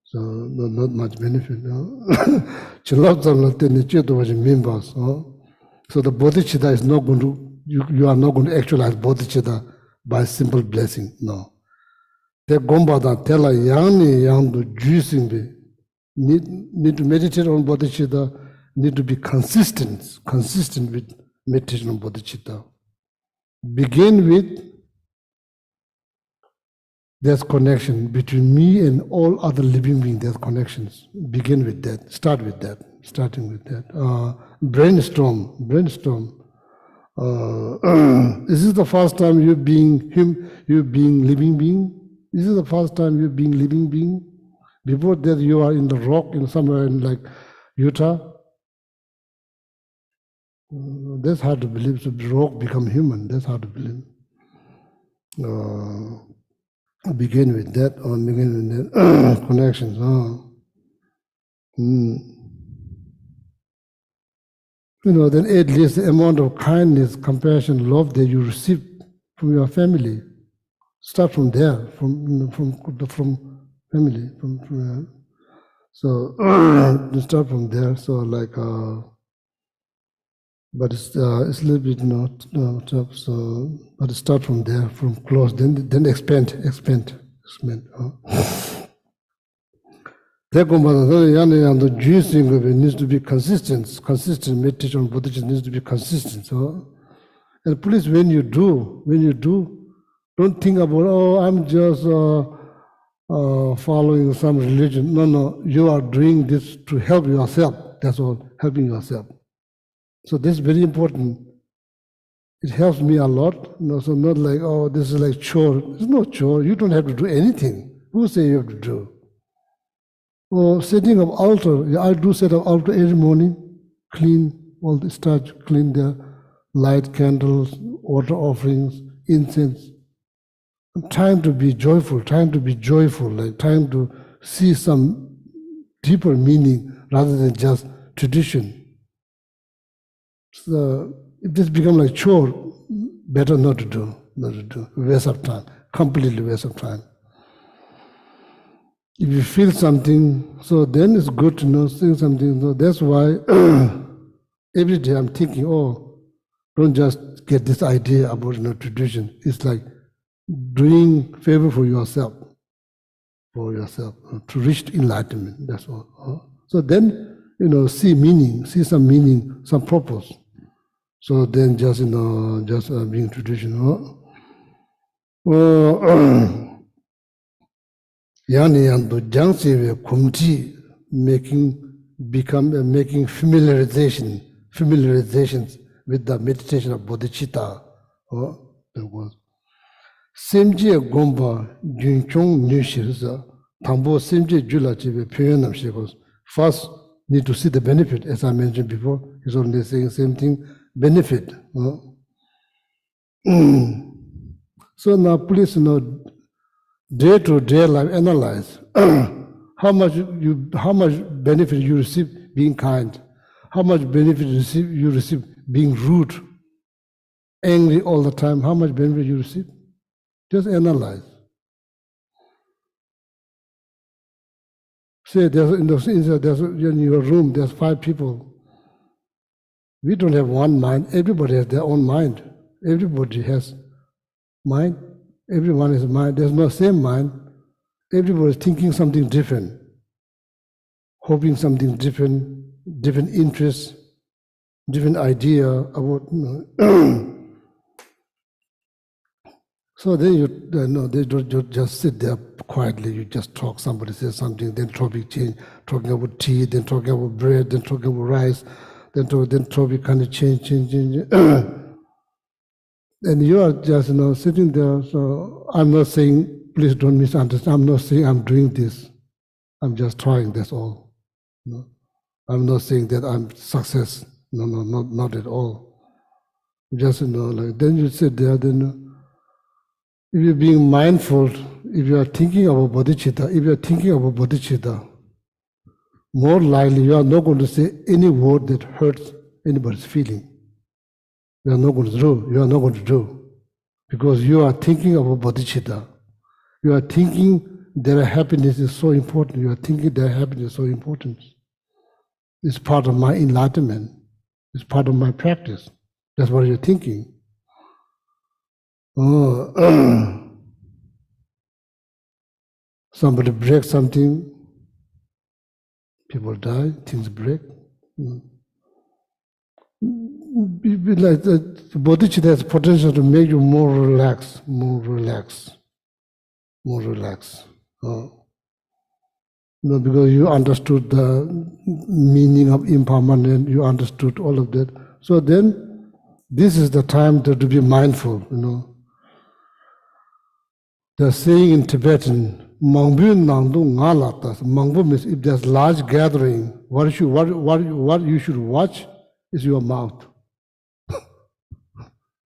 So not much benefit. So the bodhicitta is not going to, you are not going to actualize bodhicitta by simple blessing. No. Te gombada tela yang do juicing need to meditate on bodhicitta, need to be consistent with meditation on bodhicitta. Begin with, there's connection between me and all other living beings. There's connections. Begin with that. Starting with that. Brainstorm. Is this the first time you being living being? Is this the first time you being living being? Before that, you are in the rock in somewhere in like Utah. That's hard to believe. So the rock become human. That's hard to believe. Begin with that connections. Then at least the amount of kindness, compassion, love that you receive from your family. Start from there, from family. So start from there. So like, but it's a little bit tough. So, but start from there, from close, then expand. The juicing of it needs to be consistent. Meditation on bodhicitta needs to be consistent. So, and please, when you do, don't think about, I'm just following some religion. No, you are doing this to help yourself. That's all, helping yourself. So this is very important. It helps me a lot. So not like, this is like chore. It's not chore. You don't have to do anything. Who say you have to do? Setting of altar. I do set up altar every morning. Clean all the stuff. Clean the light candles, water offerings, incense. trying to be joyful, like trying to see some deeper meaning rather than just tradition. So if this becomes like chore, better not to do, waste of time, completely waste of time. If you feel something, so then it's good to know, seeing something. So that's why every day I'm thinking, oh, don't just get this idea about tradition. It's like doing favor for yourself, to reach enlightenment. That's all. So then, see meaning, see some meaning, some purpose. So then just being traditional. Yani yandu jangsiwe kumti making familiarizations with the meditation of bodhicitta. Semje gomba junchong nyushirza tambo semje jula chibe pyoyanam shikos. First, need to see the benefit, as I mentioned before. He's only saying same thing, benefit. So now please, day-to-day life analyze how much benefit you receive being kind, how much benefit you receive being rude, angry all the time, how much benefit you receive. Just analyze. Say in your room there's 5 people. We don't have one mind. Everybody has their own mind. Everybody has mind. Everyone has mind. There's no same mind. Everybody is thinking something different, hoping something different, different interests, different idea about. So then they don't just sit there quietly. You just talk. Somebody says something, then topic change. Talking about tea, then talking about bread, then talking about rice, then topic kind of change. And you are just sitting there. So I'm not saying, please don't misunderstand. I'm not saying I'm doing this. I'm just trying. That's all. I'm not saying that I'm success. No, not at all. Just like then you sit there. Then if you're being mindful, if you are thinking about bodhicitta, more likely you are not going to say any word that hurts anybody's feeling. You are not going to do, because you are thinking about bodhicitta. You are thinking their happiness is so important. You are thinking their happiness is so important. It's part of my enlightenment. It's part of my practice. That's what you're thinking. Somebody breaks something, people die, things break. Like the bodhicitta has potential to make you more relaxed. Because you understood the meaning of impermanent, you understood all of that. So then, this is the time to be mindful. They're saying in Tibetan, "Mangbu nangdu ngalatas." Mangbu means if there's large gathering, what you should watch is your mouth.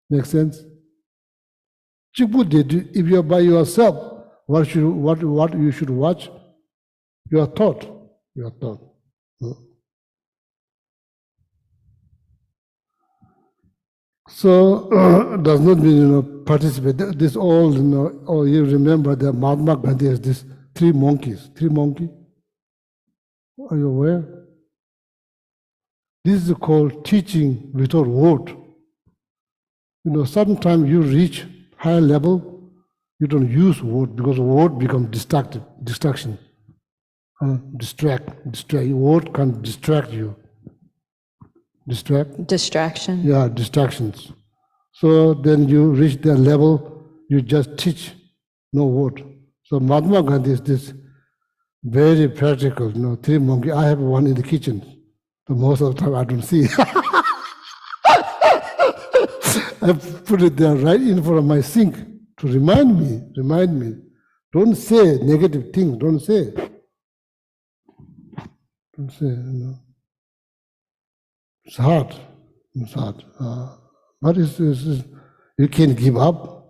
Make sense? If you're by yourself, what you should watch? Your thought. So does not mean participate. This all you remember that Mahatma Gandhi has these 3 monkeys. 3 monkeys. Are you aware? This is called teaching without word. Sometimes you reach higher level, you don't use word because word becomes distraction. Distract. Word can distract you. Distraction. Yeah, distractions. So then you reach that level, you just teach, no word. So Mahatma Gandhi is this very practical, 3 monkeys. I have one in the kitchen. But most of the time I don't see. I put it there right in front of my sink to remind me. Don't say negative things, don't say. It's hard. But you can't give up.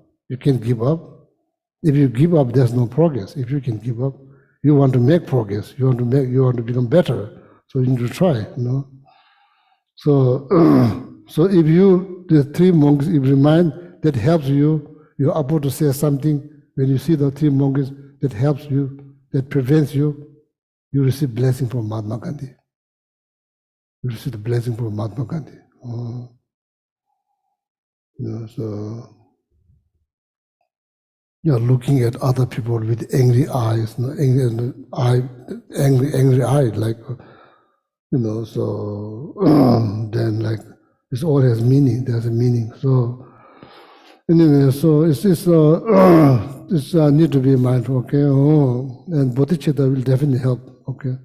If you give up, there's no progress. If you can give up, you want to make progress. You want to become better. So you need to try. So, so if the three monks, if you remind, that helps you. You're about to say something. When you see the three monks, that helps you, that prevents you, you receive blessing from Mahatma Gandhi. You receive the blessing from Mahatma Gandhi. So you're looking at other people with angry eyes, angry eye, like, so then like this all has meaning. There's a meaning. So anyway, so it's need to be mindful. Okay. And bodhicitta will definitely help. Okay.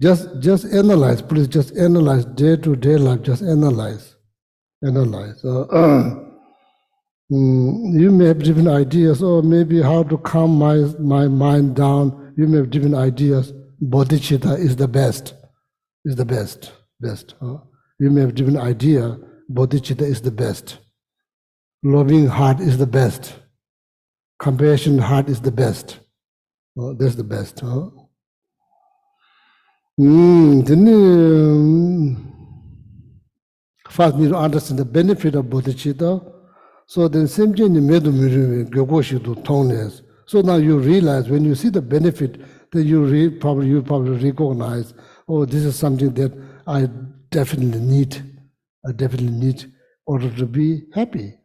Just analyze, please. Just analyze day-to-day life. Just analyze. You may have different ideas, or maybe how to calm my mind down. You may have different ideas. Bodhicitta is the best. Is the best. You may have different idea. Bodhicitta is the best. Loving heart is the best. Compassion heart is the best. That's the best. First, need to understand the benefit of bodhicitta. So then, same thing in the So now you realize when you see the benefit, then you probably recognize, oh, this is something that I definitely need. In order to be happy.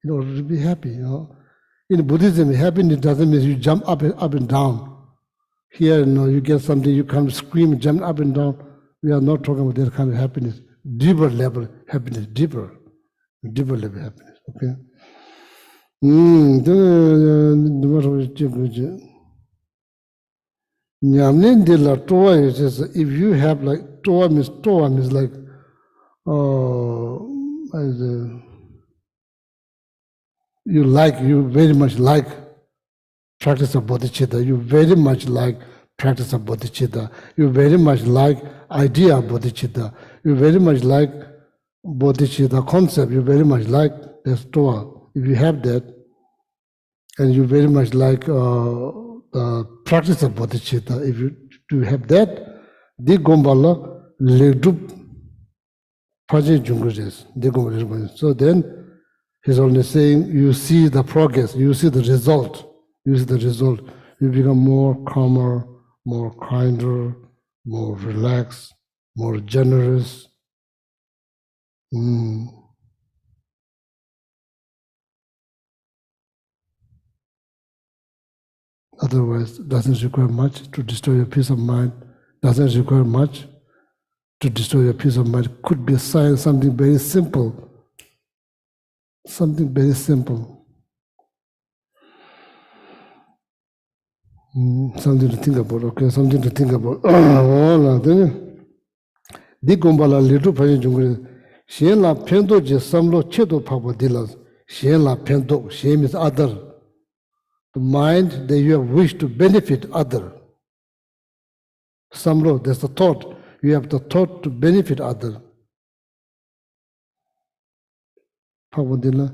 In order to be happy, In Buddhism, happiness doesn't mean you jump up and down. Here, you get something, you can't scream, jump up and down. We are not talking about that kind of happiness. Deeper level happiness, deeper level happiness. Okay. If you have like Toa means like you very much like practice of bodhicitta. You very much like practice of bodhicitta. You very much like idea of bodhicitta. You very much like bodhicitta concept. You very much like the Toa. If you have that, and you very much like the practice of bodhicitta, if you do have that, di gombala ledup paje jungujes. So then he's only saying you see the progress, you see the result. You become more calmer, more kinder, more relaxed, more generous. Otherwise, it doesn't require much to destroy your peace of mind. Doesn't require much to destroy your peace of mind. Could be a sign, something very simple. Something very simple. Something to think about, okay? Something to think about. Di gombala lidu payin jungri. Shen la pendo je samlo chedo papa dilas. Shen la pendo, shen is other. The mind that you have wished to benefit other. Samlo, there's the thought. You have the thought to benefit other. Papa dila.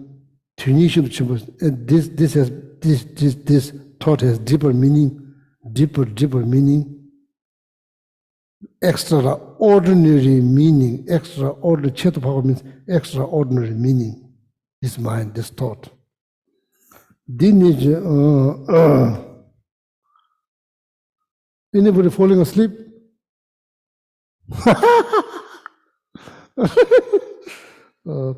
And this thought has deeper meaning, deeper meaning, extraordinary meaning, extraordinary. Chetapaka means extraordinary meaning. This mind, this thought. Anybody falling asleep?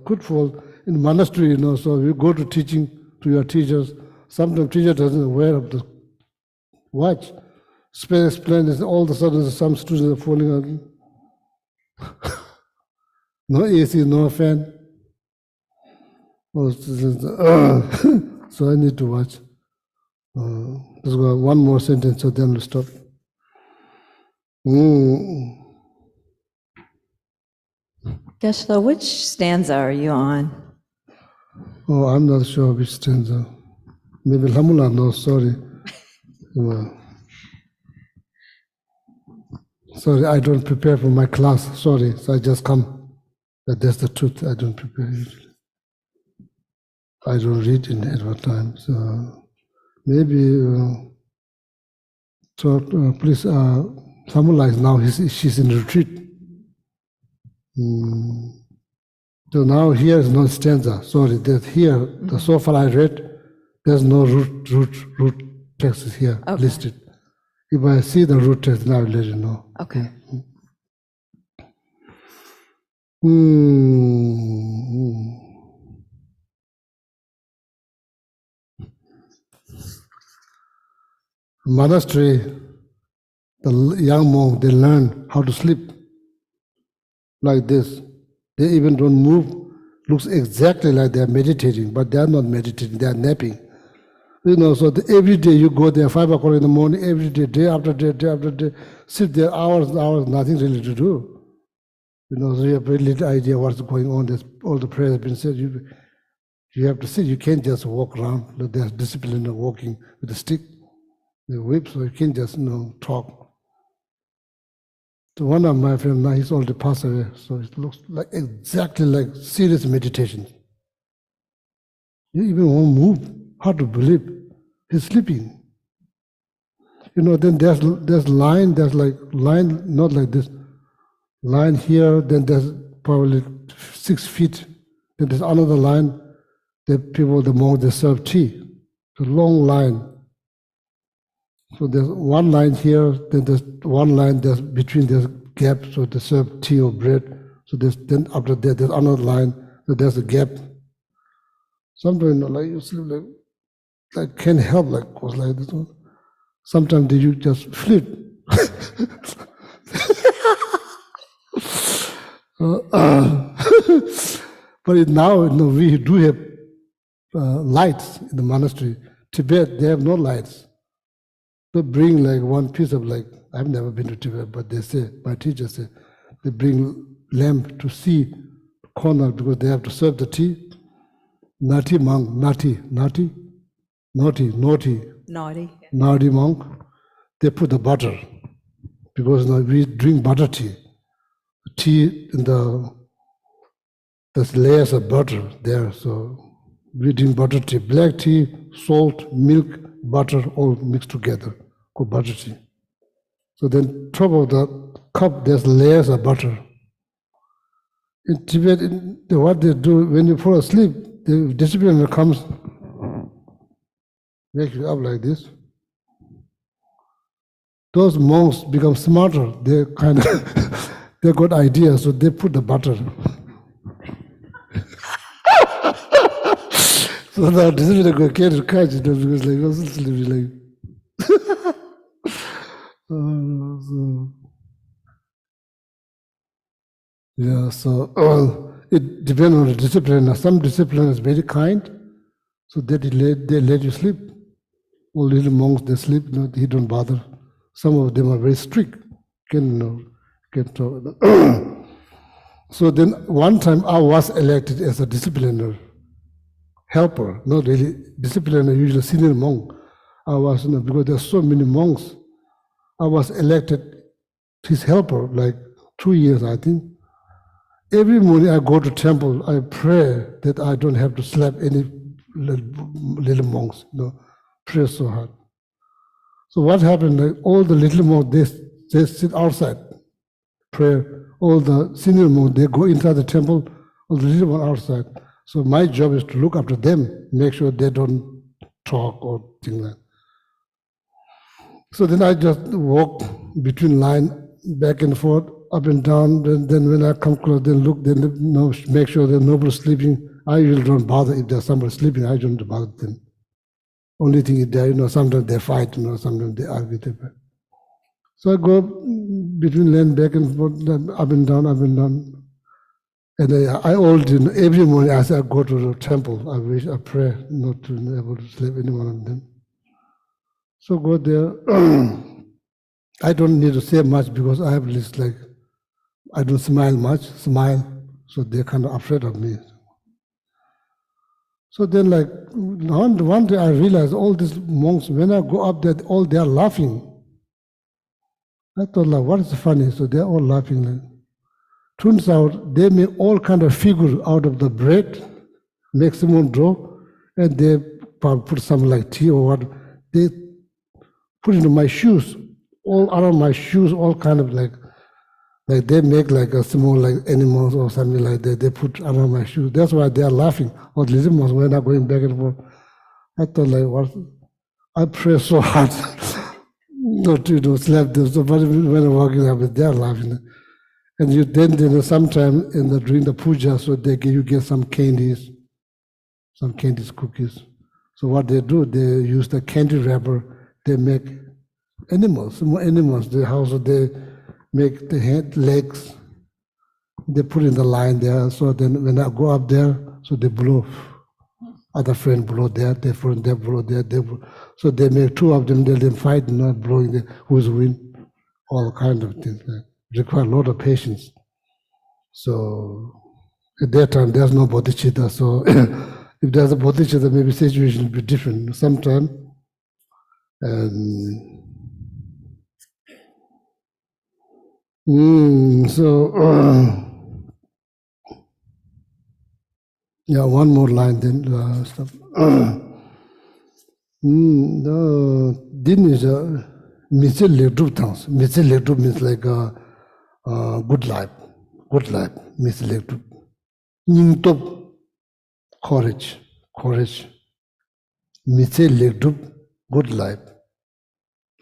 Could fall in monastery, so you go to teaching to your teachers. Sometimes teacher doesn't aware of the watch. Explain this, all of a sudden some students are falling asleep. No AC, no fan. So I need to watch. Let's go one more sentence, so then we'll stop. Geshe, which stanza are you on? Oh, I'm not sure which stanza. Maybe Lamula knows, sorry. Sorry, I don't prepare for my class, sorry, so I just come. But that's the truth, I don't prepare usually. I don't read in advert time. So maybe, please summarize now. She's in retreat. So now here is no stanza. Sorry, that here, so far I read, there's no root text here listed. If I see the root text, now I'll let you know. Okay. Monastery, the young monk, they learn how to sleep like this. They even don't move. Looks exactly like they're meditating, but they're not meditating, they're napping. So every day you go there, 5 o'clock in the morning, every day, day after day, sit there hours and hours, nothing really to do. So you have very little idea what's going on. All the prayers have been said. You have to sit. You can't just walk around. There's discipline of walking with a stick, the whip, so you can't just talk. So one of my friends, now he's already passed away, so it looks like exactly like serious meditation. You even won't move. Hard to believe. He's sleeping. Then there's line, there's like line, not like this. Line here, then there's probably 6 feet. Then there's another line. The people, the monks, they serve tea. It's a long line. So there's one line here, then there's one line, there's between there's gap, so they serve tea or bread. So then after that, there's another line, so there's a gap. Sometimes like you sleep like can't help goes like this one. Sometimes you just flip. But now we do have lights in the monastery. Tibet, they have no lights. They bring one piece of I've never been to Tibet, but they say, my teacher said, they bring lamp to see corner because they have to serve the tea. Naughty monk, naughty monk, they put the butter because we drink butter tea. Tea in there's layers of butter there, so we drink butter tea. Black tea, salt, milk, butter, all mixed together, called butter tea. So then top of the cup, there's layers of butter. In Tibet, what they do, when you fall asleep, the discipline comes, wake you up like this. Those monks become smarter. They they got ideas, so they put the butter. So now discipline can't catch it because also sleeping so it depends on the discipline. Some discipline is very kind, so they let you sleep. All little monks, they sleep, he don't bother. Some of them are very strict, can talk. So then one time I was elected as a discipliner, helper, not really discipliner, usually senior monk. I was, because there's so many monks, I was elected his helper, 2 years, I think. Every morning I go to temple, I pray that I don't have to slap any little monks, pray so hard. So what happened, all the little monks, they sit outside, pray. All the senior monks, they go inside the temple, all the little ones outside. So my job is to look after them, make sure they don't talk or things like that. So then I just walk between line, back and forth, up and down. Then when I come close, then look, then make sure that nobody's sleeping. I usually don't bother if there's somebody sleeping. I don't bother them. Only thing is there, sometimes they fight, sometimes they argue. So I go between line, back and forth, up and down, up and down. And I always, every morning as I go to the temple, I pray not to be able to sleep any one of them. So go there. I don't need to say much because I have this I don't smile much, so they're kind of afraid of me. So then one day I realized all these monks, when I go up there, they are laughing. I thought what is funny? So they're all laughing. Turns out they make all kind of figure out of the bread, maximum dough, and they put some like tea or what. They put into my shoes, all around my shoes, all kind of like they make like a small like animals or something like that. They put around my shoes. That's why they are laughing. All the little ones were not going back and forth. I thought like, what? I pray so hard not to slap them. So but when I'm walking up, they are laughing. And you then sometime during the puja, so you get some candies, cookies. So what they do, they use the candy wrapper. They make animals, small animals. They also they make the head, legs. They put in the line there. So then when I go up there, so they blow. Other friend blow there, their friend they blow there, they blow. So they make two of them. They then fight, not blowing who's win. All kind of things. Require a lot of patience. So at that time there's no bodhicitta. So if there's a bodhicitta, maybe situation will be different. Sometimes. Yeah, one more line then stop. Din is a mitzvah lectup things. Mitzvah lectup means like good life. Good life, mitzvah lectup. Ningtop, courage. Mitzvah lectup, good life.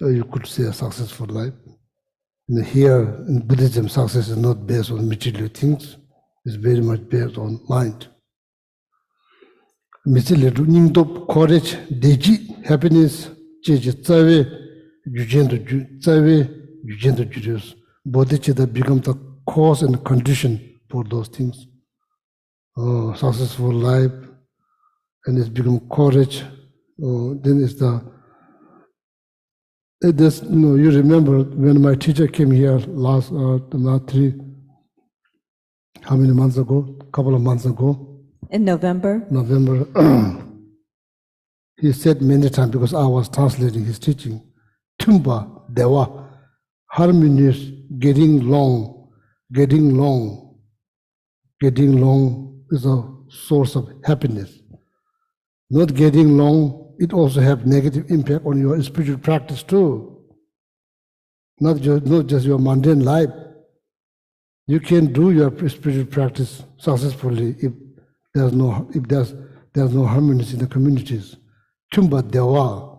You could say a successful life. And here in Buddhism, success is not based on material things. It's very much based on mind. Mitzvah lectup, courage, deji, happiness, jeji, tsawe, yujendo jurius. Bodhicitta becomes the cause and condition for those things. Successful life, and it's become courage. Then it's you remember when my teacher came here last how many months ago? A couple of months ago. In November? November. He said many times, because I was translating his teaching, Tumba, Dewa, harmonious, getting long is a source of happiness. Not getting long, it also have negative impact on your spiritual practice too. Not just your mundane life. You can do your spiritual practice successfully if there's no harmony in the communities. Tumba Dewa,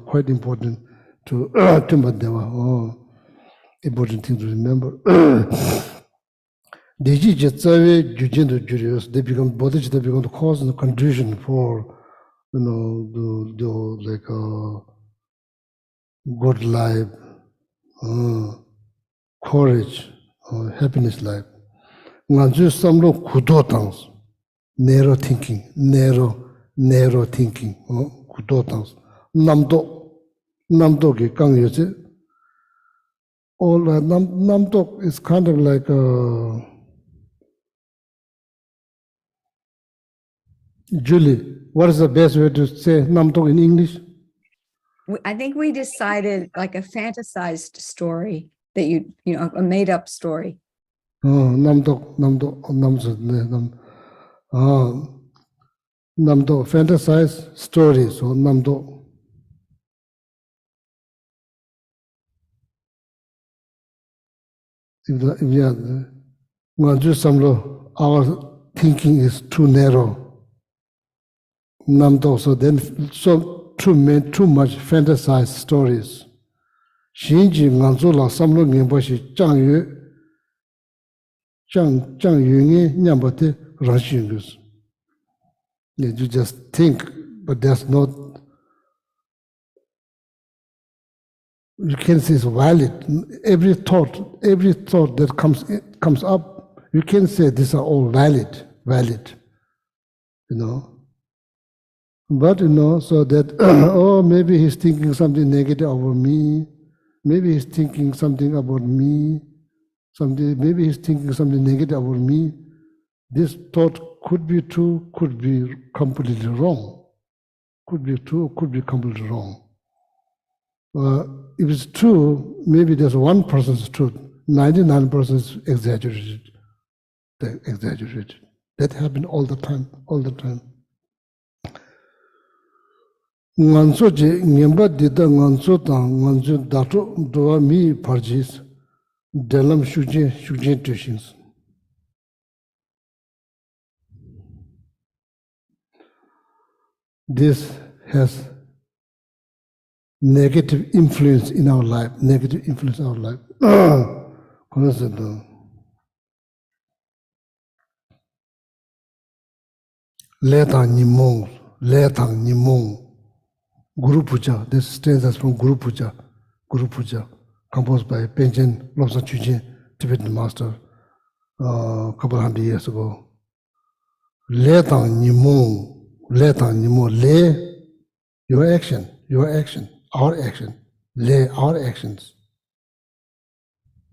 quite important to Tumba Dewa. Important thing to remember. Deji Jetsawe Jujendo Jurius, they become Bodhicitta, become the cause and the condition for the good life, courage, happiness life. Nganju samlo kudo tangs, narrow thinking, kudo tangs. Namdo ge kang yose. All namdo is kind of like Julie, what is the best way to say namdo in English? I think we decided like a fantasized story that a made up story. Namdo, fantasized story, so namdo. Our thinking is too narrow. Namdo, so then too much fantasized stories. Shinji nganzu la samlo ngimbashi zhang yu nyambate ranshingus. You just think, but that's not. You can say it's valid. Every thought that comes up, you can say these are all valid. But so that maybe he's thinking something negative about me. Maybe he's thinking something about me. Maybe he's thinking something negative about me. This thought could be true, could be completely wrong. Could be true, could be completely wrong. If it's true, maybe there's 1%'s truth, 99% is exaggerated. That happens all the time. nganso je ngemba dida nganso tang nganso dato doa mi parjis delam shujin tushins. This has negative influence in our life, negative influence in our life. Letang Nimong, Guru Puja. This stanzas from Guru Puja, composed by Penchen Lobsang Chujin, Tibetan master, a couple hundred years ago. Letang Nimong, Le, your action, our action, Le, our actions.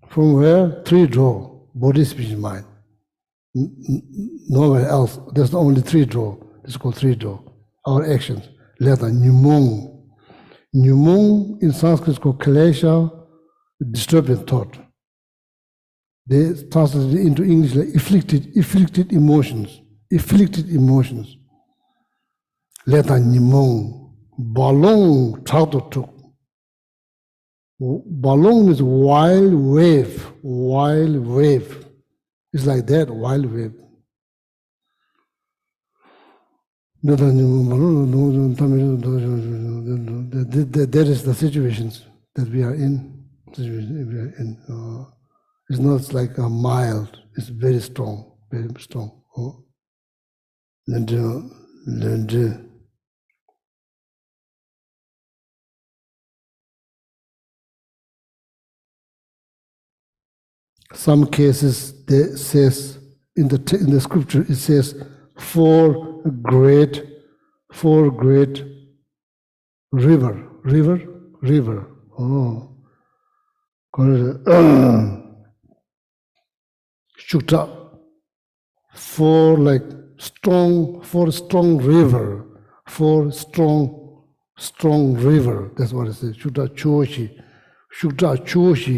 From where? Three draw, body, speech, mind. Nowhere else. There's only three draw. It's called three draw. Our actions. Letter Nyumung. Nyumung in Sanskrit is called Kalesha, disturbing thought. They translated it into English like afflicted emotions. Letter Nyumung. Balong Chautotuk. Balong is wild wave. It's like that, wild wave. That is the situations that we are in. It's not like a mild, it's very strong. Oh. Some cases they says in the scripture it says four great river. Oh, Shukta. Four strong river. That's what it says. Shukta Choshi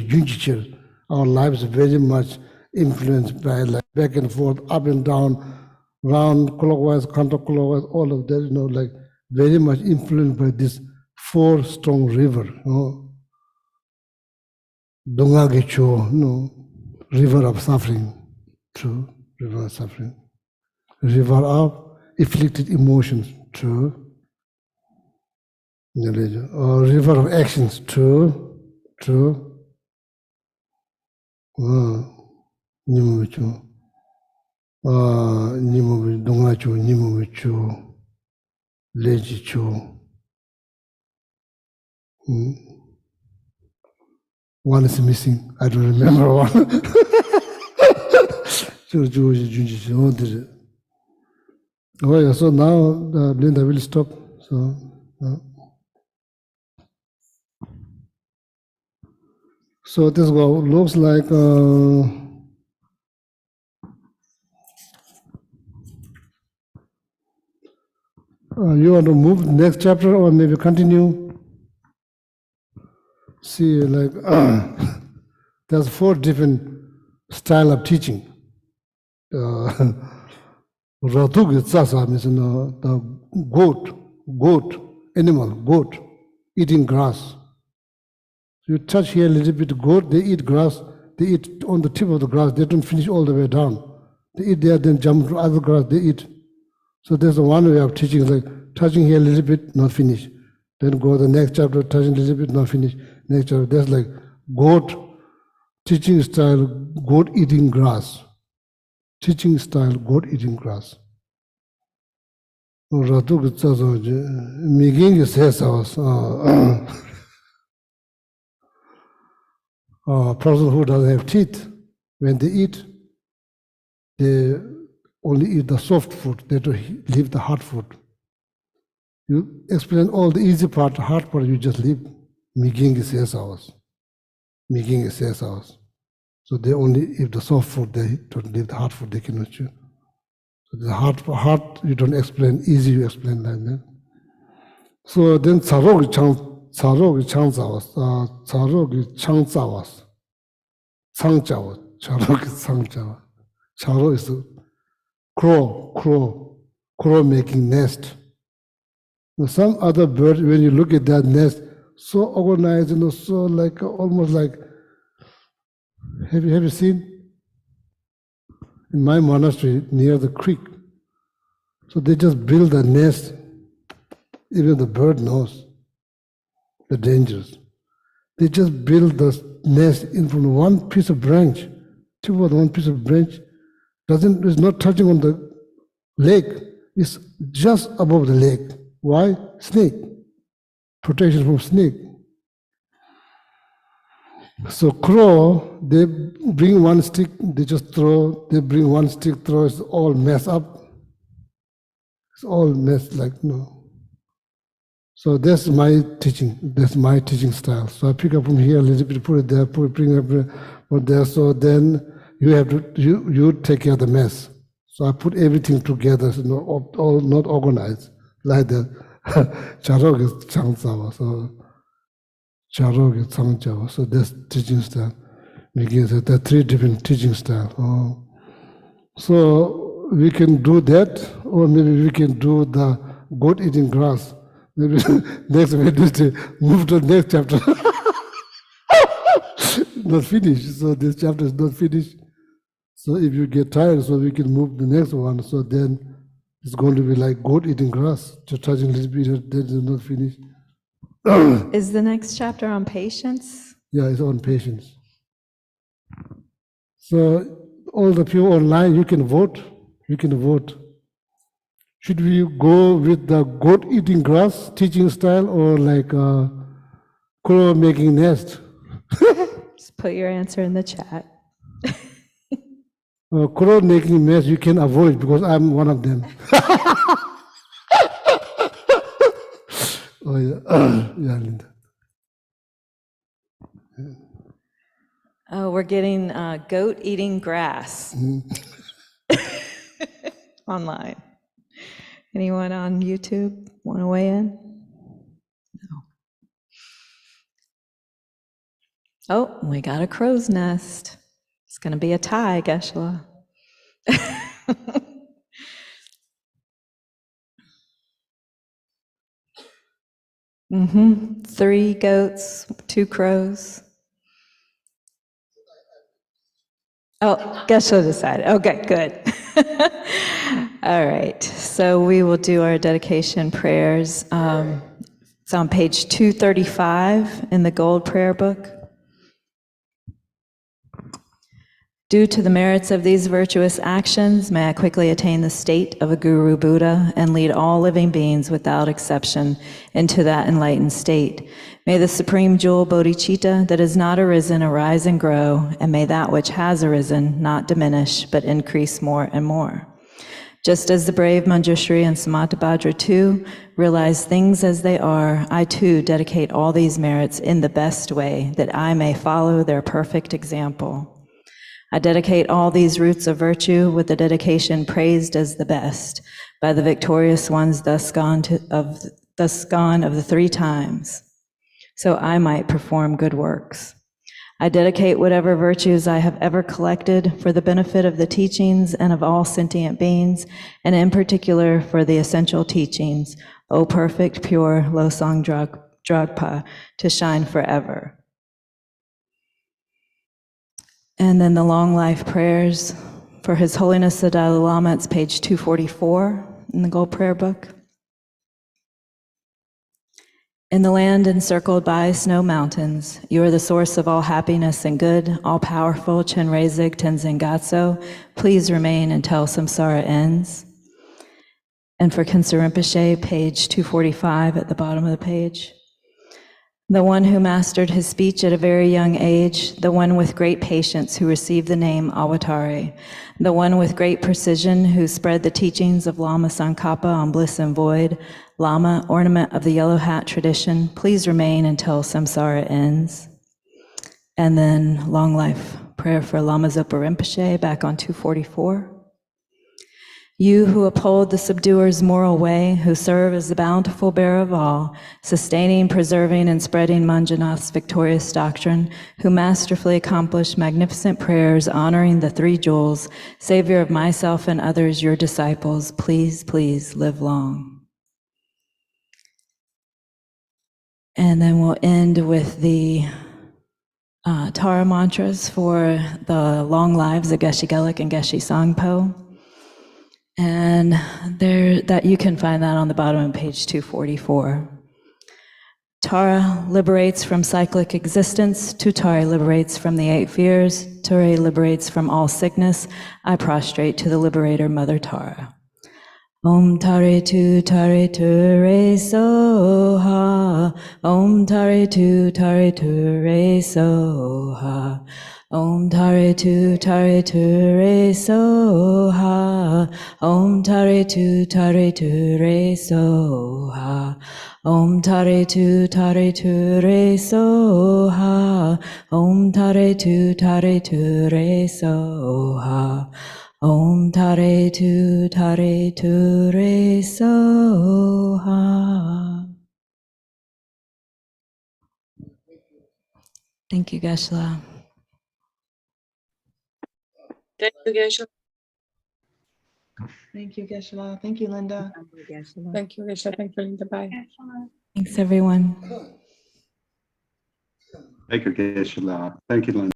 Junjichir. Our lives are very much influenced by like back and forth, up and down, round, clockwise, counterclockwise, all of that, like very much influenced by this four strong river. Dongagecho, river of suffering. True, river of suffering. River of afflicted emotions. True. River of actions. True. Nimuvichu, Dongachu, Nimuvichu, Lejichu. One is missing. I don't remember one. Oh yeah, so now Linda will stop. So this looks like you want to move to the next chapter or maybe continue? See, like there's four different style of teaching. Ratuk Tsasa means the goat eating grass. You touch here a little bit goat, they eat grass, they eat on the tip of the grass, they don't finish all the way down. They eat there, then jump to other grass, they eat. So there's one way of teaching, like touching here a little bit, not finish. Then go to the next chapter, touching a little bit, not finish. Next chapter, there's like goat teaching style, goat eating grass. Teaching style, goat eating grass. A person who doesn't have teeth, when they eat, they only eat the soft food, they don't leave the hard food. You explain all the easy part, the hard part you just leave. Miging is 6 hours. So they only eat the soft food, they don't leave the hard food, they cannot chew. So the hard you don't explain, easy you explain like that. So then Tsarog Changzawas. Charo is a crow making nest. Some other bird, when you look at that nest, so organized, so like almost like, have you seen? In my monastery near the creek, so they just build a nest. Even the bird knows the dangers. They just build the nest in from one piece of branch, tip of one piece of branch, is not touching on the lake, it's just above the lake. Why? Snake. Protection from snake. So crow, they bring one stick, they just throw, they bring one stick, throw, it's all mess up. It's all mess like, no. So that's my teaching style. So I pick up from here a little bit, put it there, bring it there. So then you have to, you take care of the mess. So I put everything together, so all not organized, like that. Charog is Changsawa, so Charog is Changjawa. So that's teaching style. Because there are three different teaching styles. Oh. So we can do that, or maybe we can do the goat eating grass. Maybe next Wednesday, move to the next chapter. Not finished, so this chapter is not finished. So if you get tired, so we can move the next one. So then it's going to be like goat eating grass, just touching a little bit, then it's not finished. Is the next chapter on patience? Yeah, it's on patience. So all the people online, you can vote. You can vote. Should we go with the goat eating grass teaching style or like crow making nest? Just put your answer in the chat. Crow making nest you can avoid because I'm one of them. Oh yeah, yeah, Linda. Oh, we're getting goat eating grass online. Anyone on YouTube want to weigh in? No. Oh, we got a crow's nest. It's going to be a tie, Geshe. Mm-hmm. 3 goats, 2 crows. Oh, Geshe decided. Okay, good. All right, so we will do our dedication prayers. It's on page 235 in the Gold Prayer Book. Due to the merits of these virtuous actions, may I quickly attain the state of a Guru Buddha and lead all living beings without exception into that enlightened state. May the supreme jewel Bodhicitta that has not arisen arise and grow, and may that which has arisen not diminish but increase more and more. Just as the brave Manjushri and Samattabhadra too realize things as they are, I too dedicate all these merits in the best way that I may follow their perfect example. I dedicate all these roots of virtue with the dedication praised as the best by the victorious ones thus gone of the 3 times, so I might perform good works. I dedicate whatever virtues I have ever collected for the benefit of the teachings and of all sentient beings, and in particular for the essential teachings, O perfect, pure, Losang Dragpa, to shine forever. And then the long life prayers for His Holiness the Dalai Lama, it's page 244 in the Gold Prayer Book. In the land encircled by snow mountains, you are the source of all happiness and good, all-powerful Chenrezig Tenzin Gyatso. Please remain until samsara ends. And for Khyentse Rinpoche, page 245 at the bottom of the page. The one who mastered his speech at a very young age, the one with great patience who received the name Awatari, the one with great precision who spread the teachings of Lama Tsongkhapa on bliss and void, Lama, ornament of the yellow hat tradition, please remain until samsara ends. And then long life prayer for Lama Zopa Rinpoche, back on 244. You who uphold the subduer's moral way, who serve as the bountiful bearer of all, sustaining, preserving, and spreading Manjunath's victorious doctrine, who masterfully accomplish magnificent prayers honoring the 3 jewels, savior of myself and others, your disciples, please, please live long. And then we'll end with the Tara mantras for the long lives of Geshe Gelek and Geshe Sangpo. And that you can find that on the bottom of page 244. Tara liberates from cyclic existence. Tutari liberates from the 8 fears. Ture liberates from all sickness. I prostrate to the liberator, Mother Tara. Om Tare Tu Tare Ture Soha. Om Tare Tu Tare Ture Soha. Om Tare Tu Tare Ture Soha. Om Tare Tu Tare Ture Soha. Om Tare Tu Tare Ture Soha. Om Tare Tu Tare Ture Soha. Om Tare Tu Tare Ture Soha. Thank you, Geshe-la. Thank you, Geshe. Thank you, Geshe-la. Thank you, Linda. Thank you, Geshe. Thank you, Linda. Bye. Thanks, everyone. Thank you, Geshe-la. Thank you, Linda.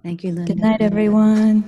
Thank you, Linda. Good night, everyone.